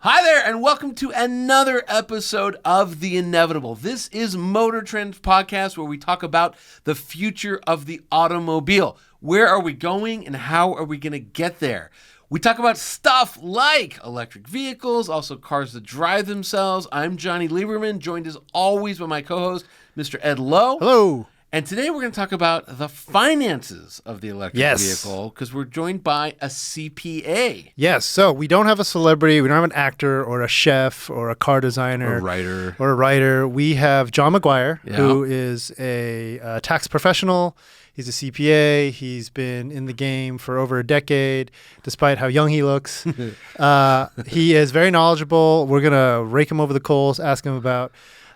Hi there, and welcome to another episode of The InEVitable. This is MotorTrend's podcast where we talk about the future of the automobile. Where are we going and how are we going to get there? We talk about stuff like electric vehicles, also cars that drive themselves. I'm Johnny Lieberman, joined as always by my co-host, Mr. Ed Lowe. Hello. And today we're going to talk about the finances of the electric vehicle because we're joined by a CPA. Yes, so we don't have a celebrity, we don't have an actor or a chef or a car designer. Or a writer. We have John McGuire, who is a tax professional. He's a CPA. He's been in the game for over a decade, despite how young he looks. He is very knowledgeable. We're going to rake him over the coals, ask him about...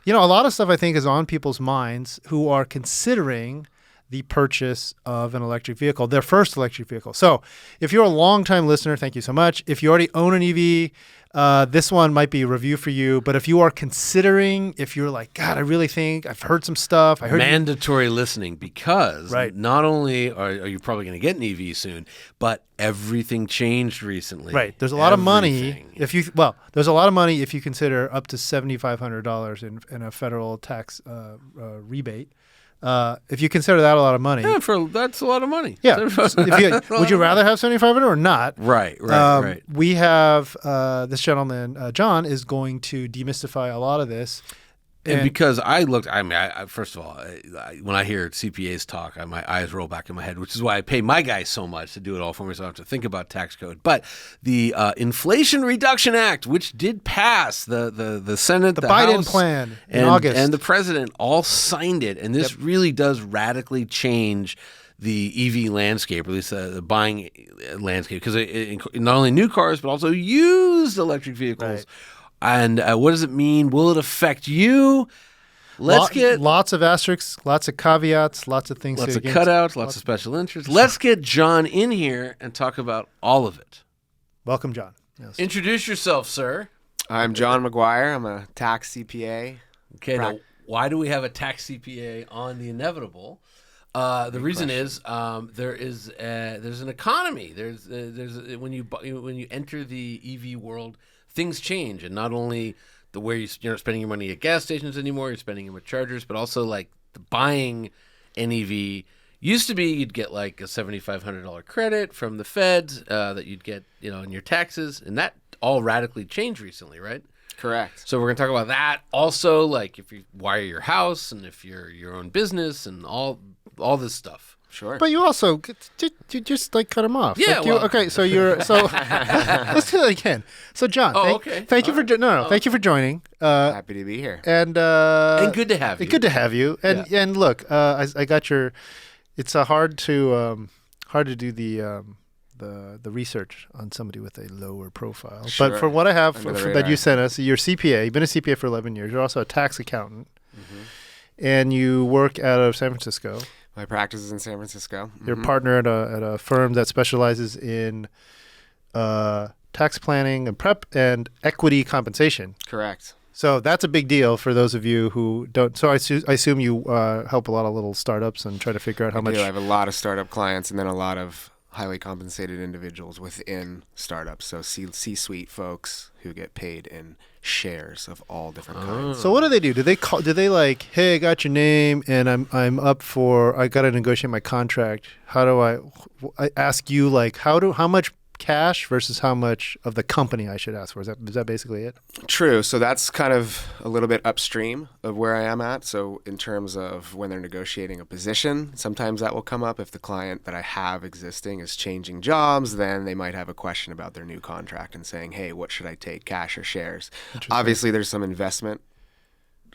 a lot of stuff I think is on people's minds who are considering the purchase of an electric vehicle, their first electric vehicle. So if you're a longtime listener, thank you so much. If you already own an EV, this one might be a review for you. But if you are considering, if you're like, God, I really think I've heard some stuff. I heard mandatory listening because not only are you probably going to get an EV soon, but everything changed recently. Right. There's a lot of money there's a lot of money if you consider up to $7,500 in a federal tax rebate. If you consider that a lot of money, that's a lot of money. Yeah. Would you rather have $7,500 or not? Right. We have this gentleman, John, is going to demystify a lot of this. And because I looked, first of all, when I hear CPAs talk, my eyes roll back in my head, which is why I pay my guys so much to do it all for me, so I don't have to think about tax code. But the Inflation Reduction Act, which did pass, the Senate, the Biden House, plan in August, and the president all signed it, and this really does radically change the EV landscape, or at least the buying landscape, because it not only new cars but also used electric vehicles. Right. And what does it mean? Will it affect you? Lots of asterisks, lots of caveats, lots of things. Lots of cutouts, lots of special interests. Let's get John in here and talk about all of it. Welcome, John. Yes. Introduce yourself, sir. I'm John McGuire. I'm a tax CPA. Okay, now why do we have a tax CPA on The InEVitable? The reason is there's an economy. There's when you enter the EV world, things change, and not only where you're not spending your money at gas stations anymore, you're spending them at chargers, but also like buying an EV. Used to be you'd get like a $7,500 credit from the feds that you'd get in your taxes, and that all radically changed recently, right? Correct. So we're going to talk about that. Also, like if you wire your house and if you're your own business and all this stuff. Sure. But you also you just like cut him off. Yeah. Okay. So let's do that again. So John, thank you for thank you for joining. Happy to be here. And good to have you. Good to have you. And look, I got your. It's hard to do the research on somebody with a lower profile. Sure. But for what I have that you sent us, you're CPA. You've been a CPA for 11 years. You're also a tax accountant, and you work out of San Francisco. My practice is in San Francisco. You're a partner at a firm that specializes in tax planning and prep and equity compensation. Correct. So that's a big deal for those of you who don't. So I assume you help a lot of little startups and try to figure out how much. I have a lot of startup clients and then a lot of highly compensated individuals within startups. So C-suite folks who get paid in shares of all different kinds. So what do they do? Do they like, hey, I got your name and I'm up for, I got to negotiate my contract. How do I ask you like, how much cash versus how much of the company I should ask for? Is that basically it? True. So that's kind of a little bit upstream of where I am at. So in terms of when they're negotiating a position, sometimes that will come up. If the client that I have existing is changing jobs, then they might have a question about their new contract and saying, hey, what should I take, cash or shares? Obviously, there's some investment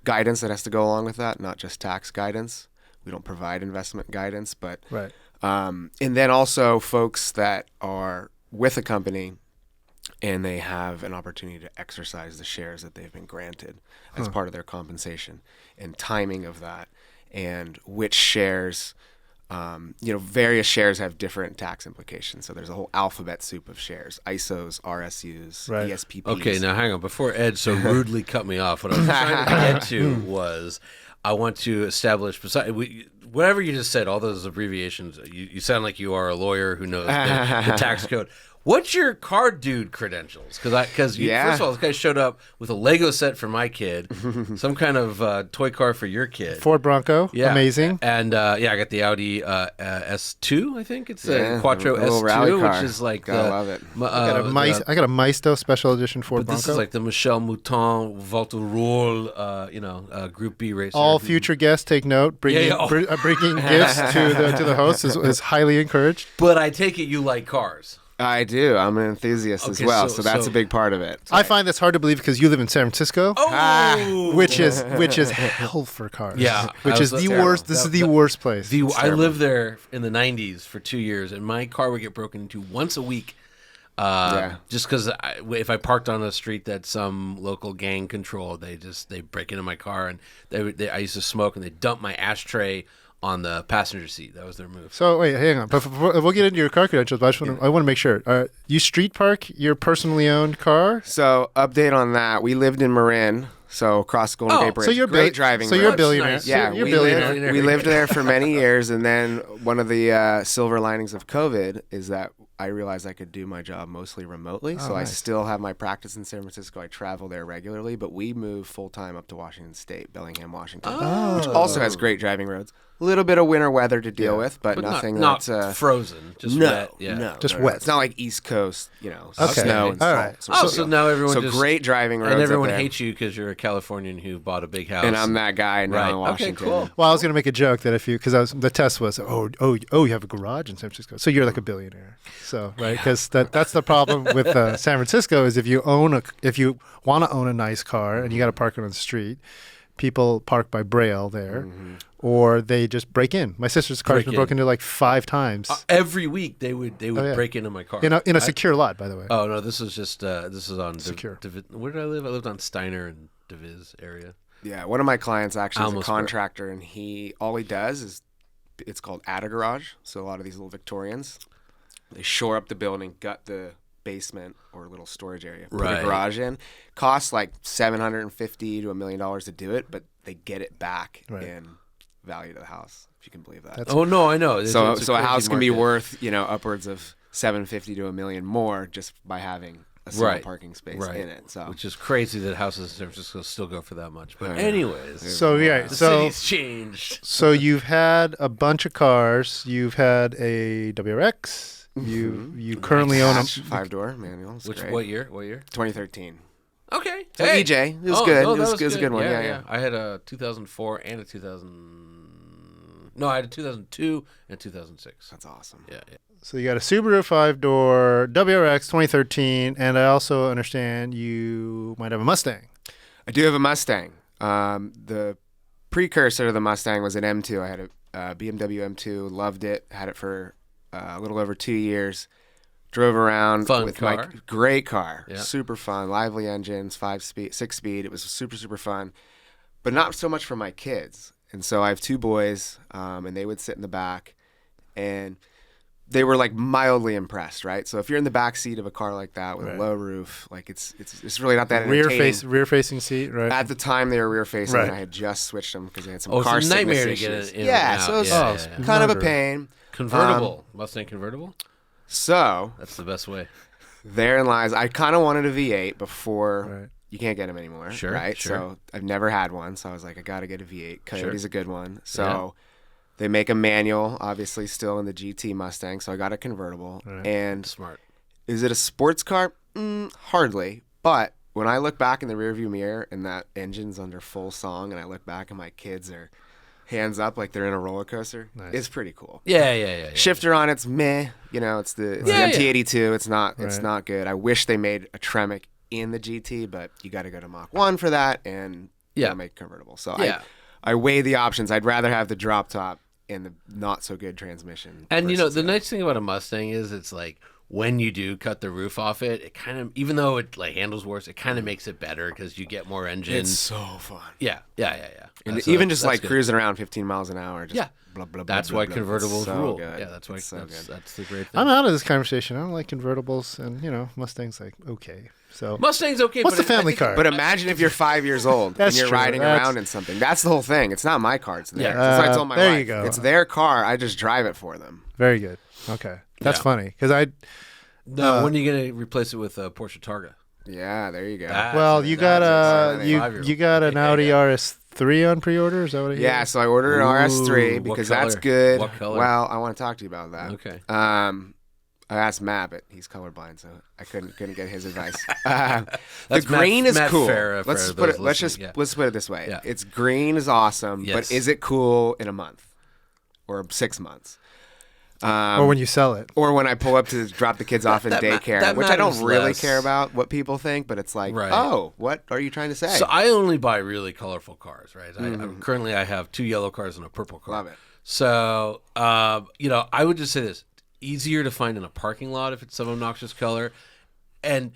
guidance that has to go along with that, not just tax guidance. We don't provide investment guidance, but right. And then also folks that are with a company and they have an opportunity to exercise the shares that they've been granted as part of their compensation, and timing of that, and which shares, various shares have different tax implications. So there's a whole alphabet soup of shares: ISOs, RSUs, right. ESPPs. Okay, now hang on. Before Ed so rudely cut me off, what I was trying to get to was I want to establish, whatever you just said, all those abbreviations, you sound like you are a lawyer who knows the tax code. What's your car dude credentials? Because first of all, this guy showed up with a Lego set for my kid, some kind of toy car for your kid, Ford Bronco, amazing, and I got the Audi S2. I think it's a Quattro S2, which is like gotta love it. I got a Maisto special edition Ford Bronco. This is like the Michel Mouton Volterole, Group B racer. All future guests take note. Bringing gifts to the host is highly encouraged. But I take it you like cars. I do. I'm an enthusiast as well, so that's a big part of it. I find this hard to believe because you live in San Francisco, which is hell for cars. Yeah, which is the worst. This is the worst place. I lived there in the '90s for 2 years, and my car would get broken into once a week. Just because if I parked on a street that some local gang controlled, they break into my car, and I used to smoke, and they dump my ashtray on the passenger seat. That was their move. So wait, hang on. But we'll get into your car credentials. But I want to make sure. You street park your personally owned car? So update on that. We lived in Marin, so across Golden Gate Bridge. So you're great driving. So you're a billionaire. Nice. Yeah, you're a billionaire. We lived there for many years, and then one of the silver linings of COVID is that I realized I could do my job mostly remotely. So nice. I still have my practice in San Francisco. I travel there regularly, but we moved full-time up to Washington State, Bellingham, Washington, which also has great driving roads. A little bit of winter weather to deal with, but nothing not that's frozen, just wet. Yeah. No, just wet. It's not like East Coast, okay. snow and all salt. right. So now everyone great driving roads, and everyone hates you because you're a Californian who bought a big house, and I'm that guy now in Washington. Okay, cool. Well, I was going to make a joke that because the test was you have a garage in San Francisco, so you're like a billionaire. So right, because that's the problem with San Francisco is if you want to own a nice car and you got to park it on the street, people park by Braille there. Mm-hmm. Or they just break in. My sister's car's been broken into like 5 times. Every week they would break into my car. In a secure lot, by the way. Oh no, this is just on secure. Where did I live? I lived on Steiner and DeViz area. Yeah, one of my clients actually is a contractor, and all he does is it's called add a garage. So a lot of these little Victorians, they shore up the building, gut the basement or little storage area, put a garage in. Costs like $750 to $1 million to do it, but they get it back in value to the house, if you can believe that. I know. So a house can be worth upwards of $750 to $1 million more just by having a small parking space in it. So which is crazy that houses in San Francisco still go for that much. But anyways, the city's changed. So you've had a bunch of cars. You've had a WRX. You currently own a 5-door manual. What year? 2013. Okay. So EJ, it was good. It was a good one. Yeah. I had a 2004 and a 2000. No, I had a 2002 and a 2006. That's awesome. Yeah. So you got a Subaru 5-door WRX 2013, and I also understand you might have a Mustang. I do have a Mustang. The precursor to the Mustang was an M2. I had a BMW M2, loved it, had it for a little over 2 years. Drove around with my great car, super fun, lively engines, 5-speed, 6-speed. It was super, super fun, but not so much for my kids. And so I have 2 boys, and they would sit in the back, and they were like mildly impressed, right? So if you're in the back seat of a car like that with a low roof, like it's really not that entertaining. Rear facing seat, right? At the time they were rear facing, and I had just switched them because they had some car it's a nightmare to get it in and out. So it's kind of a pain. Convertible, Mustang convertible. So that's the best way. Therein lies. I kind of wanted a V8 before. You can't get them anymore, right? Sure. So I've never had one, so I was like, I got to get a V8. Coyote's a good one. So they make a manual, obviously still in the GT Mustang, so I got a convertible. Right. And smart. Is it a sports car? Hardly. But when I look back in the rearview mirror and that engine's under full song, and I look back and my kids are hands up like they're in a roller coaster, it's pretty cool. Yeah. Shifter on it's meh. It's the MT82. It's not good. I wish they made a Tremec in the GT, but you got to go to Mach 1 for that, and make convertible. So I weigh the options. I'd rather have the drop top and the not so good transmission. And the nice thing about a Mustang is it's like when you do cut the roof off it kind of, even though it like handles worse, it kind of makes it better because you get more engine. It's so fun. Yeah. And even just like cruising around 15 miles an hour. Just blah, blah, blah, that's blah, why blah, convertibles rule. Good. Yeah, that's why that's the great thing. I'm out of this conversation. I don't like convertibles, and Mustang's like okay. So Mustang's okay. What's the family car? But imagine if you're 5 years old and you're riding around in something. That's the whole thing. It's not my car. It's theirs. That's what I told my wife. You go. It's their car. I just drive it for them. Very good. Okay, that's funny because No, when are you going to replace it with a Porsche Targa? Yeah, there you go. You got an Audi RS3 on pre-order? Is that what it is? Yeah, so I ordered an RS3 because that's good. What color? Well, I want to talk to you about that. Okay. I asked Matt, but he's colorblind, so I couldn't get his advice. The green is cool. Let's put it this way. Yeah. It's green is awesome, but is it cool in a month or 6 months? Or when you sell it. Or when I pull up to drop the kids off in daycare, which I don't really care about what people think, but it's like, oh, what are you trying to say? So I only buy really colorful cars, right? Currently I have 2 yellow cars and a purple car. Love it. So, I would just say this. Easier to find in a parking lot if it's some obnoxious color. And,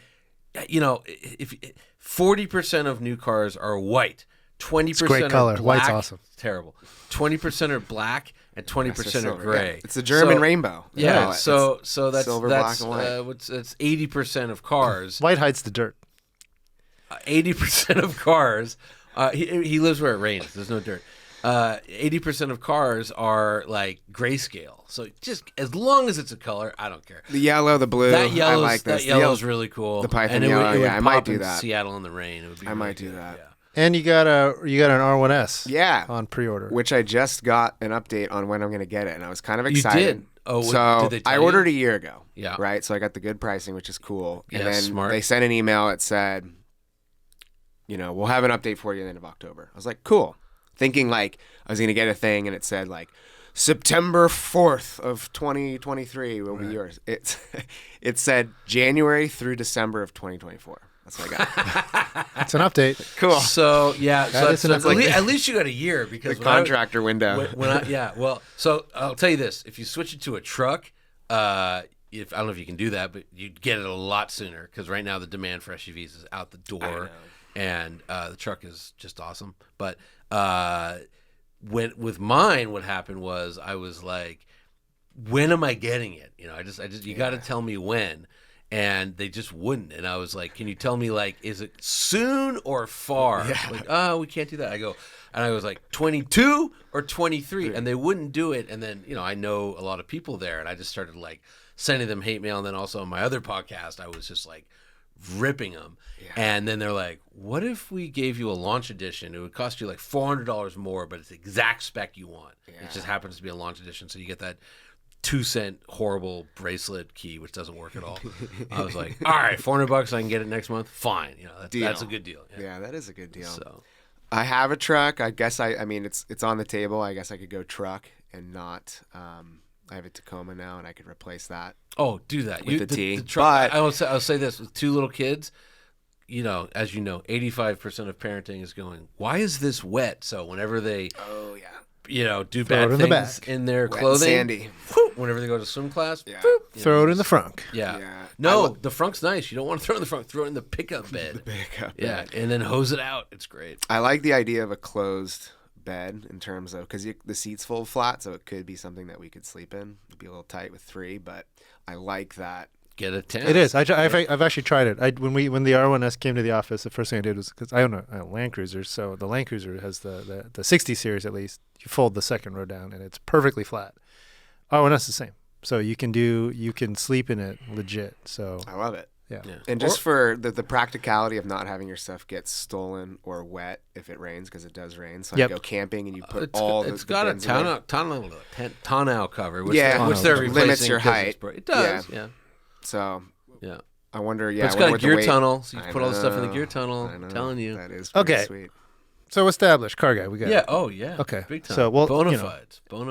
if 40% of new cars are white, 20% great color. are black. White's awesome. Terrible. 20% are black and 20% are gray. Yeah. It's the German rainbow. Yeah. So that's silver, black, and white. That's 80% of cars. White hides the dirt. 80% of cars. He lives where it rains. There's no dirt. 80% of cars are like grayscale. So just as long as it's a color, I don't care. The yellow, the blue. That yellow's really cool. The Python yellow. Yeah, I might do that. Seattle in the rain. It would be. I might do that. Yeah. And you got an R1S. On pre-order, which I just got an update on when I'm going to get it, and I was kind of excited. You did? Oh, so did they tell I ordered a year ago. Yeah. Right. So I got the good pricing, which is cool. And yeah, then smart. They sent an email that said, we'll have an update for you at the end of October. I was like, cool. Thinking like I was going to get a thing, and it said like September 4th of 2023 will be yours. It said January through December of 2024. That's what I got. It's an update. Cool. So yeah, at least you got a year because the contractor window. So I'll tell you this: if you switch it to a truck, I don't know if you can do that, but you'd get it a lot sooner because right now the demand for SUVs is out the door, and the truck is just awesome. But with mine, what happened was I was like, when am I getting it? You got to tell me when. And they just wouldn't. And I was like, can you tell me, like, is it soon or far? Yeah. Like, oh, we can't do that. I was like, 22 or 23? And they wouldn't do it. And then, I know a lot of people there. And I just started, like, sending them hate mail. And then also on my other podcast, I was just, like, ripping them. Yeah. And then they're like, what if we gave you a launch edition? It would cost you, like, $400 more, but it's the exact spec you want. Yeah. It just happens to be a launch edition. So you get that 2-cent horrible bracelet key, which doesn't work at all. I was like, all right, $400, I can get it next month. Fine, that's a good deal. Yeah, that is a good deal. So, I have a truck. I guess it's on the table. I guess I could go truck and not. I have a Tacoma now, and I could replace that. Oh, do that with the T. The truck, but I'll say this: with 2 little kids, as you know, 85% of parenting is going, why is this wet? So whenever they, do bad things in their clothing, sandy. Whoop, whenever they go to swim class, throw it in the frunk. Yeah. No, the frunk's nice. You don't want to throw it in the frunk. Throw it in the pickup bed. Bed. And then hose it out. It's great. I like the idea of a closed bed in terms of because the seats fold flat, so it could be something that we could sleep in. It'd be a little tight with 3, but I like that. Get a tent. It is. I've actually tried it. When the R1S came to the office, the first thing I did was because I own a Land Cruiser, so the Land Cruiser has the 60 series at least. You fold the second row down and it's perfectly flat. R1S is the same, so you can sleep in it legit. So I love it. Yeah. And just for the practicality of not having your stuff get stolen or wet if it rains, because it does rain. So you go camping and you put it's got a tonneau cover, which they're replacing. Limits your height. It does. Yeah. So I wonder. But it's got a gear tunnel, so you can put all the stuff in the gear tunnel. I'm telling you. That is pretty sweet. So established car guy, we got it. Oh yeah. Okay. Big time. So bona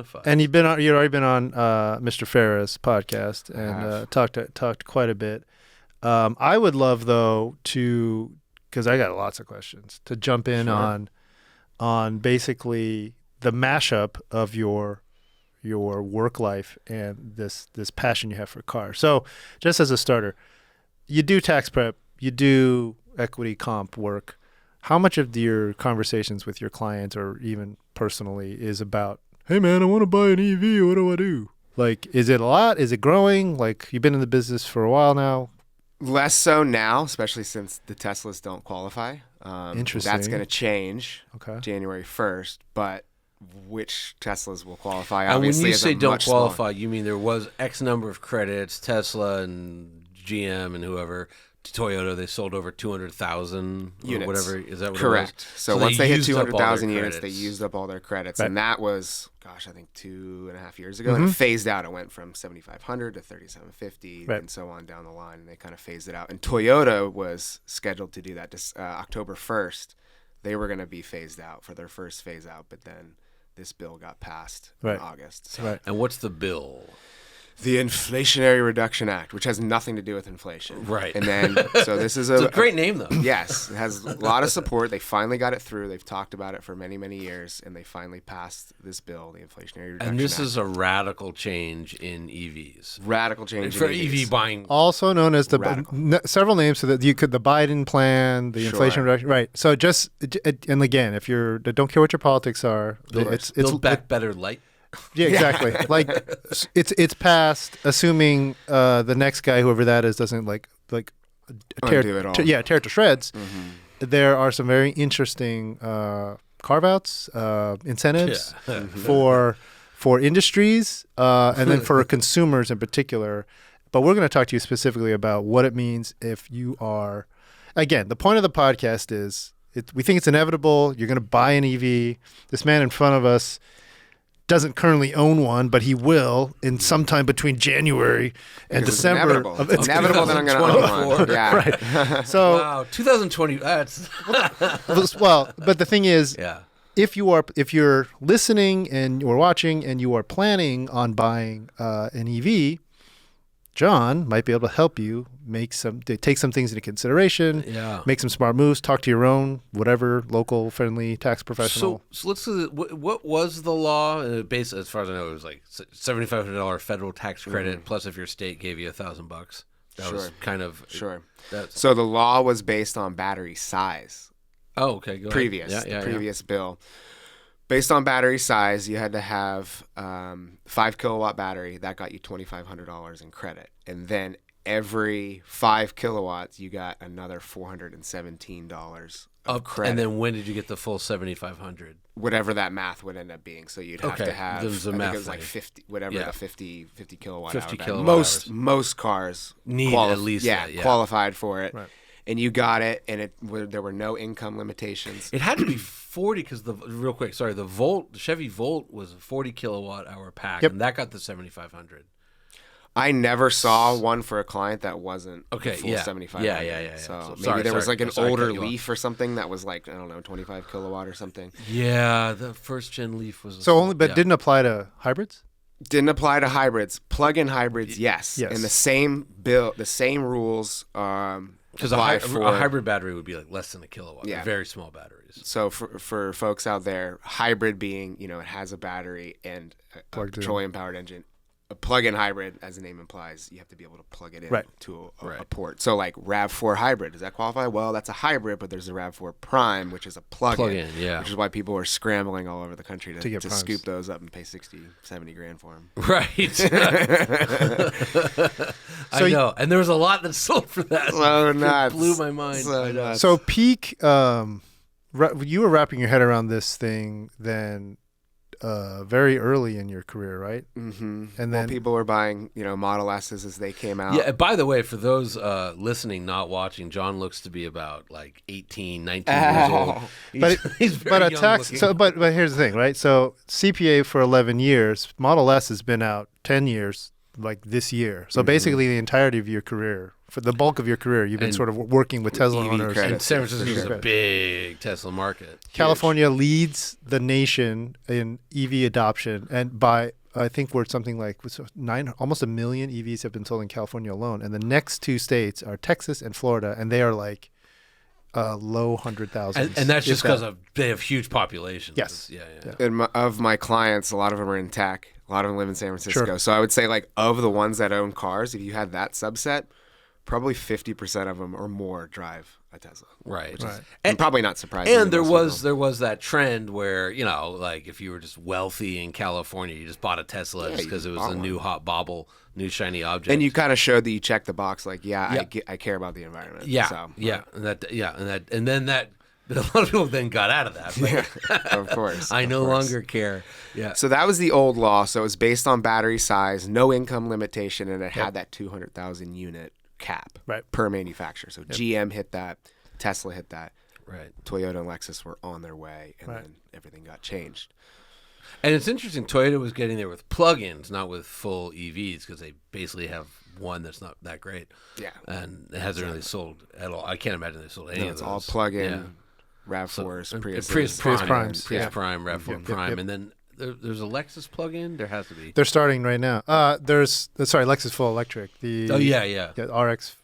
fide. And you'd already been on Mr. Farah's podcast and talked quite a bit. I would love though because I got lots of questions to jump in on basically the mashup of your work life and this passion you have for cars. So just as a starter, you do tax prep, you do equity comp work. How much of your conversations with your clients or even personally is about, hey man, I want to buy an EV, what do I do? Like, is it a lot? Is it growing? Like, you've been in the business for a while now. Less so now, especially since the Teslas don't qualify. Interesting. That's going to change January 1st, but which Teslas will qualify? And when you say don't qualify, you mean there was X number of credits, Tesla and GM and whoever, to Toyota, they sold over 200,000 units. Or whatever. Is that what Correct. it was? So once they hit used up all 200,000 their units, they credits. used up all their credits. Right. And that was, gosh, I think 2.5 years ago. And it phased out. It went from 7,500 to 3,750 Right. and so on down the line. And they kind of phased it out. And Toyota was scheduled to do that this, October 1st. They were going to be phased out for their first phase out. But then this bill got passed in August. So. Right. And what's the bill? The Inflationary Reduction Act, which has nothing to do with inflation. Right. And then, so this is It's a great name, though. Yes, it has a lot of support. They finally got it through. They've talked about it for many, many years, and they finally passed this bill, the Inflationary Reduction And this Act. is a radical change in EVs. Radical change For in EVs. EV buying. Also known as the Radical. several names, so that you could the Biden plan, the Inflation Reduction, right? So just and again, if you're don't care what your politics are, Build Back Better Light. Yeah, exactly. Like it's passed, assuming the next guy, whoever that is, doesn't like Undo it all. tear it to shreds. There are some very interesting carve-outs, incentives for industries, and then for consumers in particular. But we're going to talk to you specifically about what it means if you are. Again, the point of the podcast is we think it's inevitable. You're going to buy an EV. This man in front of us doesn't currently own one, but he will in sometime between January and December. It's inevitable that I'm going to own one. Yeah. Right. So, Wow, 2020. That's well, but the thing is, yeah. if you're listening and you're watching and you are planning on buying an EV, John might be able to help you take some things into consideration, make some smart moves, talk to your own, whatever, local, friendly tax professional. So let's see, what was the law? As far as I know, it was like $7,500 federal tax credit, plus if your state gave you $1,000. That was kind of... Sure. So the law was based on battery size. Oh, okay. Go ahead. The previous bill. Based on battery size, you had to have 5 kilowatt battery. That got you $2,500 in credit. And then every 5 kilowatts, you got another $417 of credit. And then when did you get the full 7,500? Whatever that math would end up being. So you'd have to have, There's a I think math it was like 50, whatever the 50 kilowatt 50 hour. kilowatt most hours. Most cars Need at least that, qualified for it. Right. And you got it, and there were no income limitations. It had to be 40 because the Chevy Volt was a 40 kilowatt hour pack, and that got the 7,500. I never saw one for a client that wasn't the full 7,500. Yeah. So maybe there was like an older Leaf or something that was like, I don't know, 25 kilowatt or something. Yeah, the first gen Leaf was didn't apply to hybrids? Didn't apply to hybrids. Plug-in hybrids, yes. And the same bill, the same rules. Because a hybrid battery would be like less than a kilowatt. Yeah. Very small batteries. So for folks out there, hybrid being, it has a battery and a petroleum-powered engine. A plug-in hybrid, as the name implies, you have to be able to plug it in to a port. So like RAV4 hybrid, does that qualify? Well, that's a hybrid, but there's a RAV4 Prime, which is a plug-in. Which is why people are scrambling all over the country to scoop those up and pay 60, 70 grand for them. Right. I know. And there was a lot that sold for that. So nuts. It blew my mind. So peak, you were wrapping your head around this thing then very early in your career, right? Mm-hmm. And then people were buying, Model S's as they came out. Yeah. By the way, for those listening, not watching, John looks to be about like 18, 19 years old. He's very young looking. But here's the thing, right? So CPA for 11 years, Model S has been out 10 years, like this year. So basically, the entirety of your career. For the bulk of your career, you've been sort of working with Tesla owners. And San Francisco is a big Tesla market. California leads the nation in EV adoption, and by I think we're something like almost 1 million EVs have been sold in California alone. And the next two states are Texas and Florida, and they are like low 100,000. And that's just because they have huge populations. Yes. Yeah. And of my clients, a lot of them are in tech. A lot of them live in San Francisco. Sure. So I would say, like, of the ones that own cars, if you had that subset, probably 50% of them or more drive a Tesla. Right. And probably not surprising. And there was that trend where, like if you were just wealthy in California, you just bought a Tesla just because it was a new hot bauble, new shiny object. And you kind of showed that you checked the box, like, I care about the environment. Yeah. So, And then a lot of people then got out of that. But of course. I no longer care. Yeah. So that was the old law. So it was based on battery size, no income limitation, and it had that 200,000 unit cap Right. per manufacturer. So GM hit that, Tesla hit that. Right. Toyota and Lexus were on their way, and then everything got changed. And it's interesting, Toyota was getting there with plug-ins, not with full EVs, because they basically have one that's not that great. Yeah. And it hasn't really sold at all. I can't imagine they sold any of those. It's all plug-in, RAV4s, Prius Primes. Prius Prime, RAV4 Prime. And then there's a Lexus plug-in? There has to be. They're starting right now. There's Lexus full electric. Yeah, RX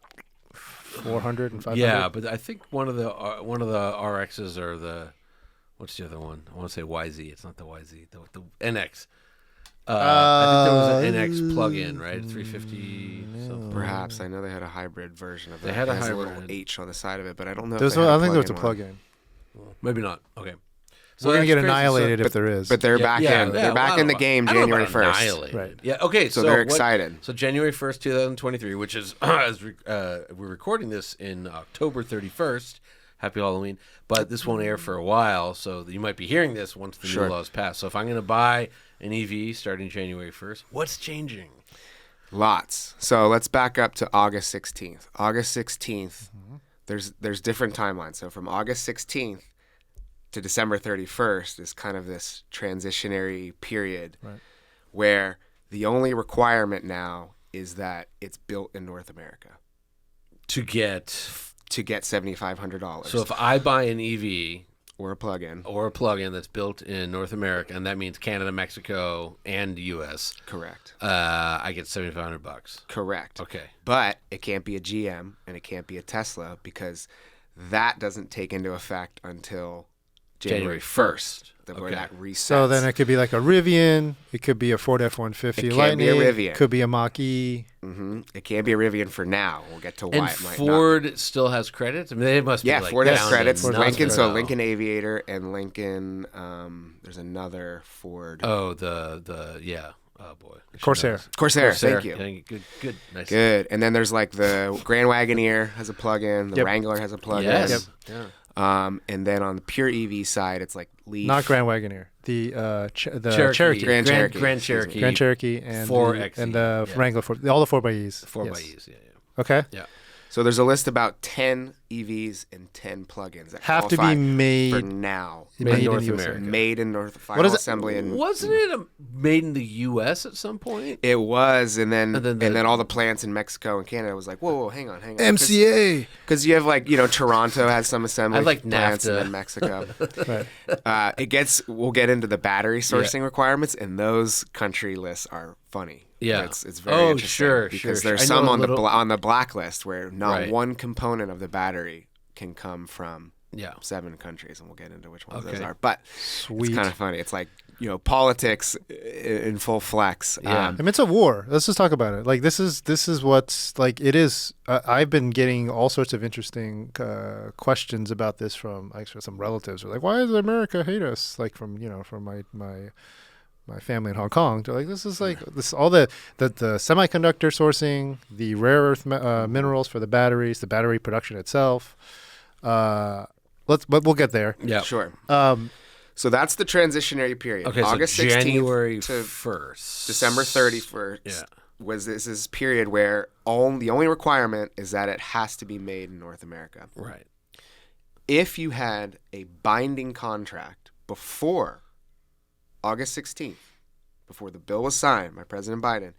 400 and 500. Yeah, but I think one of the RXs are the, what's the other one? I want to say YZ. It's not the YZ. The NX. I think there was an NX plug-in, right? 350 something. Perhaps. I know they had a hybrid version of that. They had a It has hybrid. a little H on the side of it, but I don't know. I don't think there's a plug-in. Well, maybe not. Okay. So we're gonna that's get crazy. annihilated if there is. But they're back in. They're back in the game January 1st. Right. Yeah. Okay. So they're excited. So January 1st, 2023, which is as we're recording this in October 31st. Happy Halloween. But this won't air for a while, so you might be hearing this once the new laws pass. So if I'm going to buy an EV starting January 1st, what's changing? Lots. So let's back up to August 16th. August 16th, there's different timelines. So from August 16th to December 31st is kind of this transitionary period where the only requirement now is that it's built in North America. To get $7,500. So if I buy an EV or a plug-in that's built in North America, and that means Canada, Mexico, and the U.S. Correct. I get $7,500. Correct. Okay. But it can't be a GM and it can't be a Tesla because that doesn't take into effect until January 1st. Where that resets. So then it could be like a Rivian. It could be a Ford F-150 Lightning. It can be a Rivian. Could be a Mach-E. It can't be a Rivian for now. We'll get to why and it might Ford not. still has credits? I mean, they must be like Ford has down credits. and Lincoln, so out. Lincoln Aviator and Lincoln, there's another Ford. Oh, yeah. Oh, boy. Corsair. Thank you. Good. Nice. Good. And then there's like the Grand Wagoneer has a plug-in. The Wrangler has a plug-in. Yes. Yeah. And then on the pure EV side, it's like Leaf. Not Grand Wagoneer. The Cherokee. Grand Cherokee. Grand Cherokee. Grand Cherokee and 4XE, the Wrangler. All the 4xEs. 4xEs, yeah. Okay. Yeah. So there's a list about 10 EVs and 10 plugins that have to qualify be made for now. Made in North USA. America. Made in North final assembly. And wasn't it made in the U.S. at some point? it was, and then all the plants in Mexico and Canada was like, whoa, hang on. MCA. Because you have like, Toronto has some assembly I like plants NAFTA. and then Mexico. Right. We'll get into the battery sourcing requirements, and those country lists are funny. Yeah. It's very interesting. Sure. Because there's I some know on the blacklist where not Right. one component of the battery can come from 7 countries, and we'll get into which ones those are. But Sweet. it's kind of funny. It's like, politics in full flex. Yeah. I mean, it's a war. Let's just talk about it. Like this is what's like it is. I've been getting all sorts of interesting questions about this from some relatives. They're like, why does America hate us? Like from my family in Hong Kong. They're like, this is like this all the semiconductor sourcing, the rare earth minerals for the batteries, the battery production itself. But we'll get there. Yeah. Sure. So that's the transitionary period. Okay, August so 16th January to 1st. December 31st was this period where the only requirement is that it has to be made in North America. Right. If you had a binding contract before August 16th, before the bill was signed by President Biden,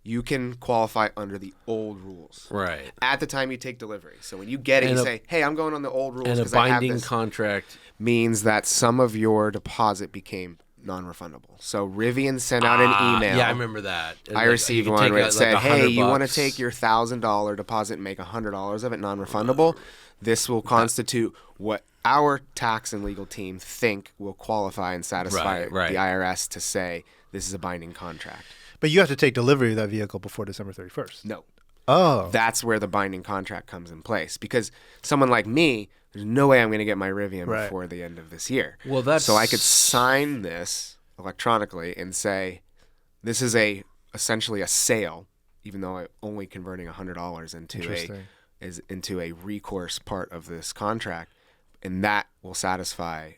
you can qualify under the old rules. Right. At the time you take delivery. So when you get it, you say, hey, I'm going on the old rules And a because I have binding this. contract Means that some of your deposit became non-refundable. So Rivian sent out an email. Yeah, I remember that. I received one where it said, hey, you want to take your $1,000 deposit and make $100 of it non-refundable? This will constitute what our tax and legal team think will qualify and satisfy the IRS to say this is a binding contract. But you have to take delivery of that vehicle before December 31st. No. Oh. That's where the binding contract comes in place. Because someone like me, there's no way I'm going to get my Rivian before the end of this year. Well, so I could sign this electronically and say, this is essentially a sale, even though I'm only converting $100 into a recourse part of this contract, and that will satisfy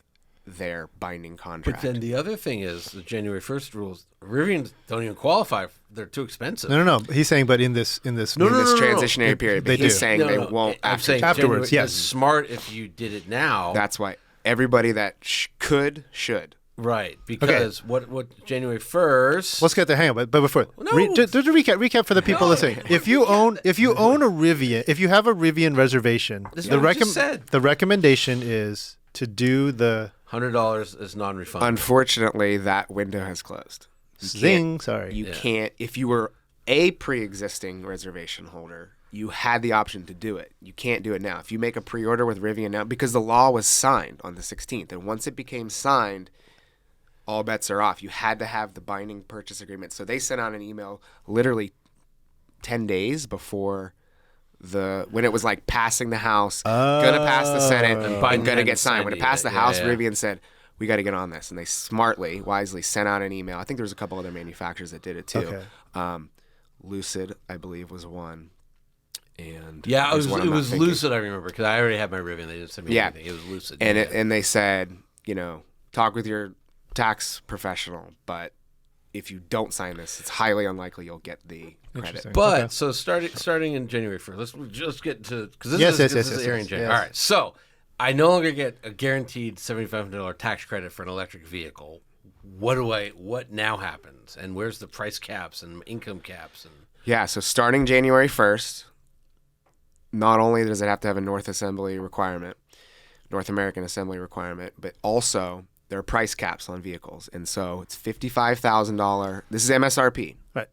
their binding contract. But then the other thing is the January 1st rules. Rivians don't even qualify. They're too expensive. No. He's saying, but in this transitionary period, they he's do. saying they won't afterwards. January, Yes, it's smart if you did it now. That's why everybody that should. Right, because what January 1st. Let's get the hang of it. But before, there's a recap for the people listening. If you own a Rivian, if you have a Rivian reservation, the recommendation is to do the $100 is non-refundable. Unfortunately, that window has closed. You can't. If you were a pre-existing reservation holder, you had the option to do it. You can't do it now. If you make a pre-order with Rivian now, because the law was signed on the 16th, and once it became signed, all bets are off. You had to have the binding purchase agreement. So they sent out an email literally 10 days before when it was like passing the House, gonna pass the Senate, and gonna get signed. When it passed the House, Rivian said, we got to get on this. And they smartly, wisely sent out an email. I think there was a couple other manufacturers that did it too. Okay. Lucid, I believe, was one. And it was Lucid, I remember, because I already had my Rivian. They didn't send me anything. It was Lucid. And they said, talk with your tax professional, but if you don't sign this, it's highly unlikely you'll get the credit. But so starting in January 1st, let's just get to, because this is airing January. All right, so I no longer get a guaranteed $7,500 tax credit for an electric vehicle. What now happens, and where's the price caps and income caps? And so starting January 1st, not only does it have to have a North American assembly requirement, but also there are price caps on vehicles. And so it's $55,000. This is MSRP. Right.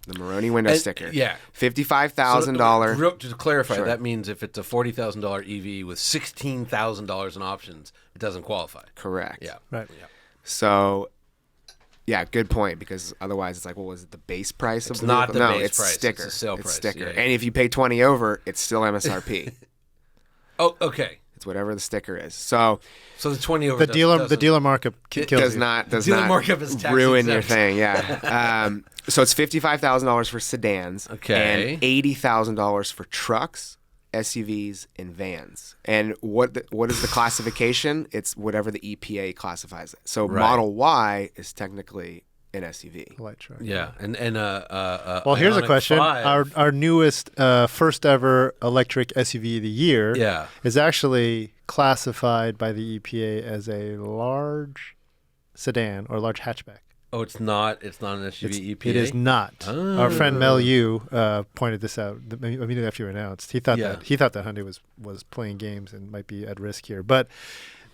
The Moroni window sticker. Yeah. $55,000. So, to clarify, that means if it's a $40,000 EV with $16,000 in options, it doesn't qualify. Correct. Yeah. Right. Yeah. So, good point, because otherwise it's like, well, is it the base price of the vehicle? No, it's it's sticker. It's a sale price. It's sticker. Yeah. And if you pay 20 over, it's still MSRP. Oh, okay. It's whatever the sticker is. So the 20 over the dealer markup does not markup is tax ruin exempt. your thing. Yeah. So it's $55,000 for sedans. Okay. And $80,000 for trucks, SUVs, and vans. And what is the classification? It's whatever the EPA classifies it. So Model Y is technically an SUV. Light truck. Yeah, and well, here's a question. 5. Our newest first ever electric SUV of the year is actually classified by the EPA as a large sedan or large hatchback. Oh, it's not an SUV EPA? It is not. Oh. Our friend Mel Yu pointed this out immediately after you announced. He thought that Hyundai was playing games and might be at risk here. But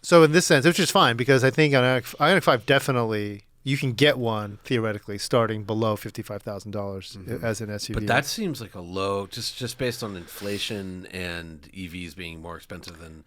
so in this sense, which is fine, because I think on Ioniq 5 definitely you can get one theoretically starting below $55,000 as an SUV. But that seems like a low, just based on inflation and EVs being more expensive than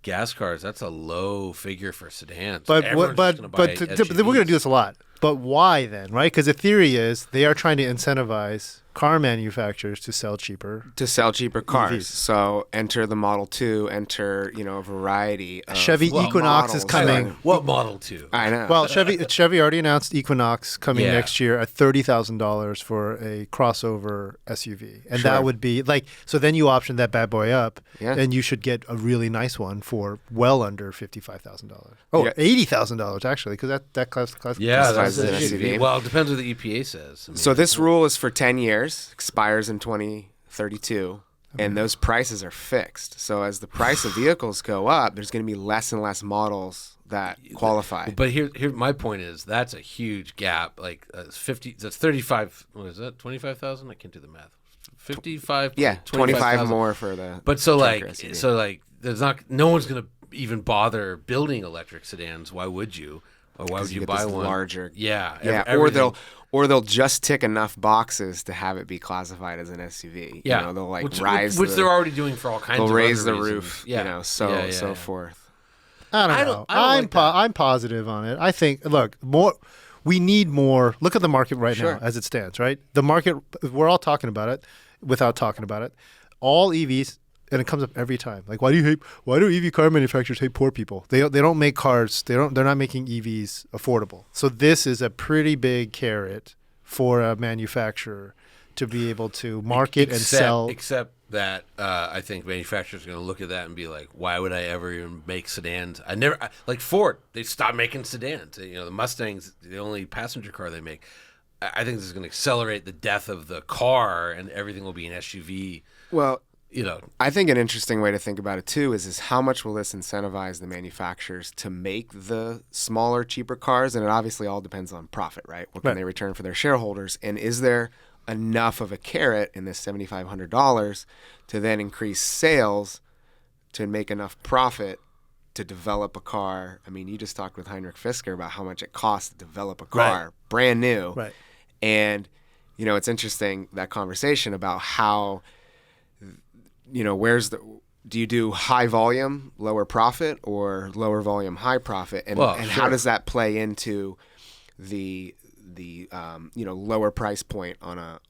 gas cars. That's a low figure for sedans. But we're going to do this a lot. But why then, right? Because the theory is they are trying to incentivize car manufacturers to sell cheaper cars. EVs. So enter the Model 2, enter a variety of Chevy Equinox is coming. What Model 2? I know. Well, Chevy already announced Equinox coming next year at $30,000 for a crossover SUV. And that would be so then you option that bad boy up and you should get a really nice one for well under $55,000. Oh, $80,000 actually, because that class that's an SUV. Well, it depends what the EPA says. So this rule is for 10 years, expires in 2032, and those prices are fixed. So as the price of vehicles go up, there's going to be less and less models that qualify. But here my point is that's a huge gap. Like 50, that's 35. What is that? 25,000? I can't do the math. 55. Yeah, 25 more for the. But there's no one's going to even bother building electric sedans. Why would you? Or why would you buy one larger? Yeah. Or they'll just tick enough boxes to have it be classified as an SUV. Yeah, they'll which they're already doing for all kinds of they'll raise other the reasons. roof. So forth. I don't know. I'm positive on it. I think we need more. Look at the market right now as it stands. Right, the market. We're all talking about it without talking about it. All EVs. And it comes up every time. Like, why do EV car manufacturers hate poor people? They don't make cars. They're not making EVs affordable. So this is a pretty big carrot for a manufacturer to be able to market and sell. Except that I think manufacturers are going to look at that and be like, why would I ever even make sedans? Like Ford, they stopped making sedans. The Mustang's the only passenger car they make. I think this is going to accelerate the death of the car, and everything will be an SUV. Well, I think an interesting way to think about it too is how much will this incentivize the manufacturers to make the smaller, cheaper cars? And it obviously all depends on profit, right? What can they return for their shareholders? And is there enough of a carrot in this $7,500 to then increase sales to make enough profit to develop a car? I mean, you just talked with Heinrich Fisker about how much it costs to develop a car, brand new. Right. And, it's interesting, that conversation about how, do you do high volume, lower profit, or lower volume, high profit? And how does that play into the lower price point on a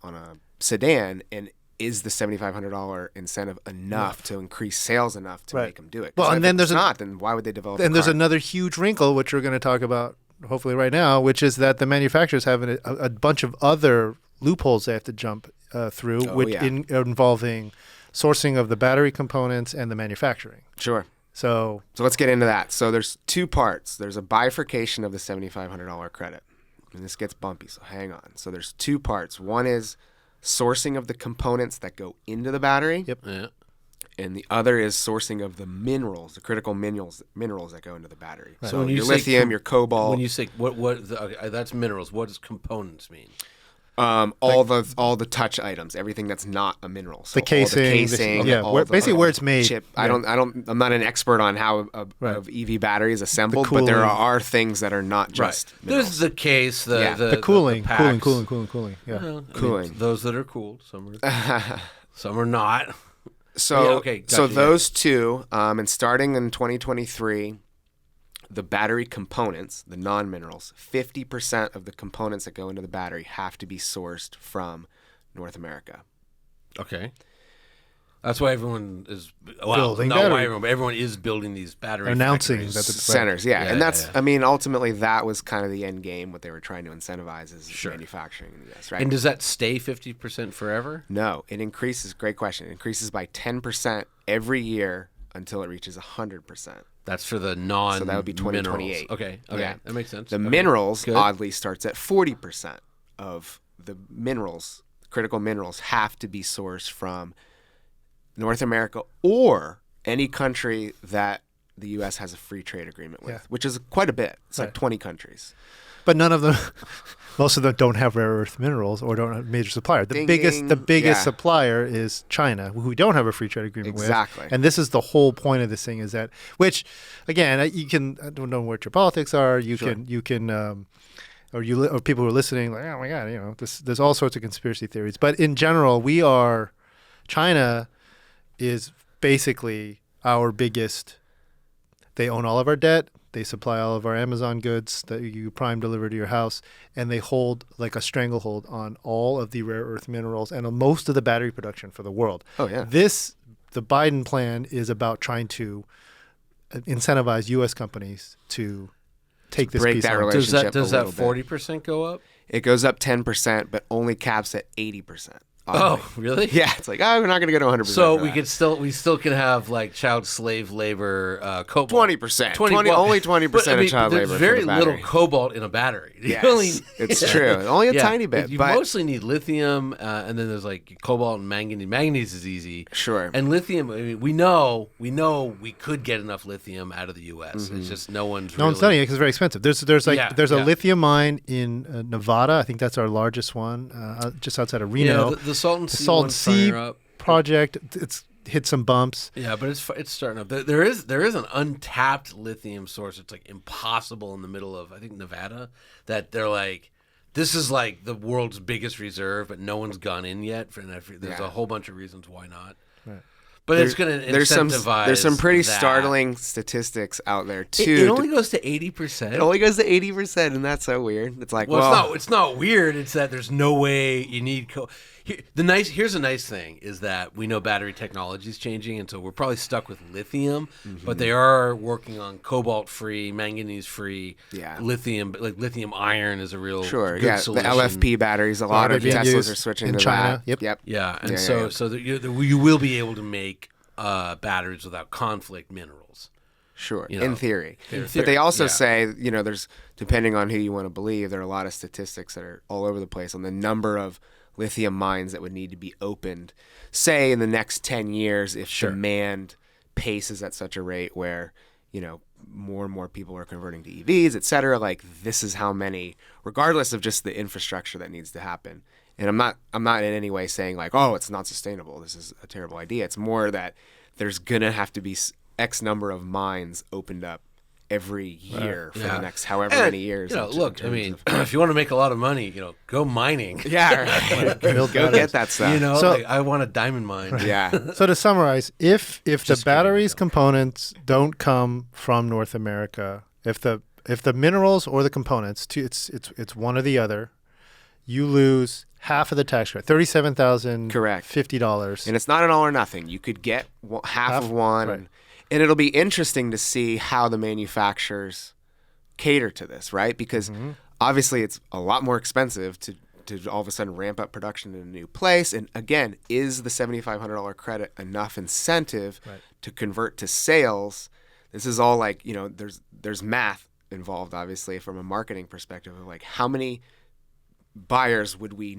sedan? And is the $7,500 incentive enough to increase sales enough to make them do it? Well, and then then why would they develop? And there's another huge wrinkle, which we're going to talk about hopefully right now, which is that the manufacturers have a bunch of other loopholes they have to jump through, involving sourcing of the battery components and the manufacturing. Sure. So let's get into that. So there's two parts. There's a bifurcation of the $7,500 credit. And this gets bumpy, so hang on. So there's two parts. One is sourcing of the components that go into the battery. Yep. Yeah. And the other is sourcing of the minerals, the critical minerals that go into the battery. Right. So your lithium, your cobalt. When you say that's minerals. What does components mean? All the touch items, everything that's not a mineral. So the casing, basically where it's made. Chip. Yeah. I'm not an expert on how of EV battery is assembled, but there are things that are not just minerals. There's the case, the cooling, the cooling. Yeah, cooling. Those that are cooled, some are not. So those two, and starting in 2023. The battery components, the non-minerals, 50% of the components that go into the battery have to be sourced from North America. Okay. That's why everyone is everyone is building these battery announcing that the centers. And that's I mean, ultimately that was kind of the end game. What they were trying to incentivize is manufacturing in the US, right? And does that stay 50% forever? No, it increases. Great question. It increases by 10% every year until it reaches 100%. That's for the non. So that would be 2028. Okay, yeah. That makes sense. The minerals oddly starts at 40% of the minerals. Critical minerals have to be sourced from North America or any country that the U.S. has a free trade agreement with, which is quite a bit. It's like 20 countries. But none of them, most of them don't have rare earth minerals or don't have a major supplier. The biggest supplier is China, who we don't have a free trade agreement with. Exactly. And this is the whole point of this thing is that, which, again, I don't know what your politics are. You can, or people who are listening, like, oh my God, there's all sorts of conspiracy theories. But in general, China is basically our biggest. They own all of our debt. They supply all of our Amazon goods that you prime deliver to your house, and they hold like a stranglehold on all of the rare earth minerals and on most of the battery production for the world. Oh, yeah. The Biden plan is about trying to incentivize U.S. companies to take this piece on. Does that 40% go up? It goes up 10%, but only caps at 80%. Oh, really? Yeah, it's like, we're not going to go to 100%. So we still can have like child slave labor, cobalt. 20%. Only 20% of child labor. There's very little cobalt in a battery. Yes, it's true. Only a tiny bit. You mostly need lithium, and then there's like cobalt and manganese. Manganese is easy. Sure. And lithium. I mean, we know we could get enough lithium out of the U.S. Mm-hmm. It's just no one's studying it because it's very expensive. There's a lithium mine in Nevada. I think that's our largest one, just outside of Reno. The Salton Sea project, it's hit some bumps. Yeah, but it's starting up. There is an untapped lithium source. It's like impossible in the middle of, I think, Nevada, that they're like, this is like the world's biggest reserve, but no one's gone in yet. There's a whole bunch of reasons why not. Right. But it's going to incentivize. There's some pretty that. startling statistics out there too. It only goes to 80%. It only goes to 80%, and that's so weird. It's like, it's not weird. It's that there's no way you need. Here's a nice thing is that we know battery technology is changing, and so we're probably stuck with lithium. But they are working on cobalt-free, manganese-free lithium. Like lithium iron is a real good solution. The LFP batteries. A lot of Teslas are switching in to China. that. Yep. Yeah, and you will be able to make batteries without conflict minerals. Sure, in theory. But they also say, there's, depending on who you want to believe, there are a lot of statistics that are all over the place on the number of lithium mines that would need to be opened, say, in the next 10 years if demand paces at such a rate where, more and more people are converting to EVs, et cetera. Like, this is how many, regardless of just the infrastructure that needs to happen. And I'm not in any way saying like, oh, it's not sustainable. This is a terrible idea. It's more that there's going to have to be X number of mines opened up every year for the next however many years. Look, if you want to make a lot of money, go mining. Yeah, right. Go get that stuff. I want a diamond mine. Yeah. So to summarize, if the batteries components don't come from North America, if the minerals or the components, it's one or the other, you lose half of the tax credit, $37,050. Correct. And it's not an all or nothing. You could get half of one. Right. And it'll be interesting to see how the manufacturers cater to this, right? Because obviously it's a lot more expensive to all of a sudden ramp up production in a new place. And again, is the $7,500 credit enough incentive to convert to sales? This is all like, there's math involved, obviously, from a marketing perspective of like how many buyers would we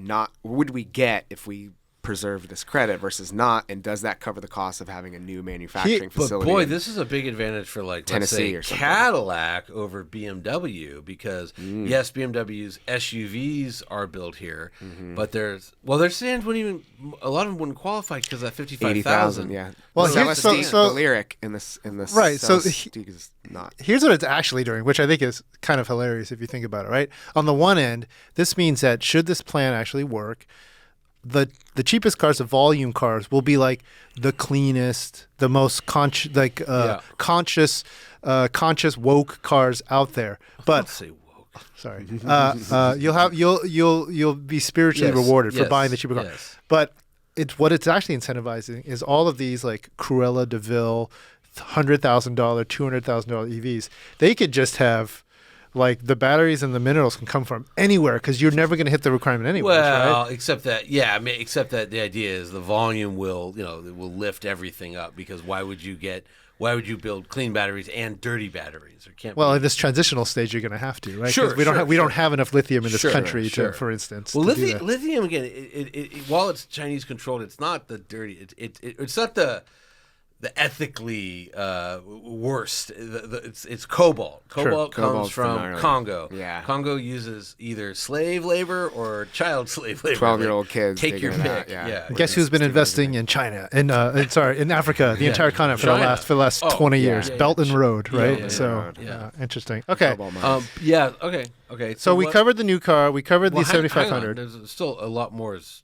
get if we preserve this credit versus not, and does that cover the cost of having a new manufacturing facility? But boy, this is a big advantage for like Tennessee let's say Cadillac over BMW because yes, BMW's SUVs are built here, but they're saying a lot of them wouldn't qualify because of that 55,000. Yeah. Well, the Lyric in this right. So is not. Here's what it's actually doing, which I think is kind of hilarious if you think about it. Right. On the one end, this means that should this plan actually work, the cheapest cars, the volume cars, will be like the cleanest, the most conscious woke cars out there. But say woke. Sorry, you'll be spiritually rewarded for buying the cheaper car. Yes. But what it's actually incentivizing is all of these like Cruella DeVille, $100,000, $200,000 EVs. They could just have. Like the batteries and the minerals can come from anywhere because you're never going to hit the requirement anyway. Well, right? except that the idea is the volume will lift everything up because why would you build clean batteries and dirty batteries? In this transitional stage, you're going to have to, right? Sure. We don't have enough lithium in this country for instance. Well, lithium again, while it's Chinese controlled, it's not the dirty. It's not the ethically worst. It's cobalt. Cobalt comes from Congo. Yeah. Congo uses either slave labor or child slave labor. 12-year-old kids. Take your pick. Guess who's been investing in China? In Africa, the entire continent for the last 20 years. Belt and Road, right? Interesting. Okay. Okay. So we covered the new car. We covered the 7,500. There's still a lot more has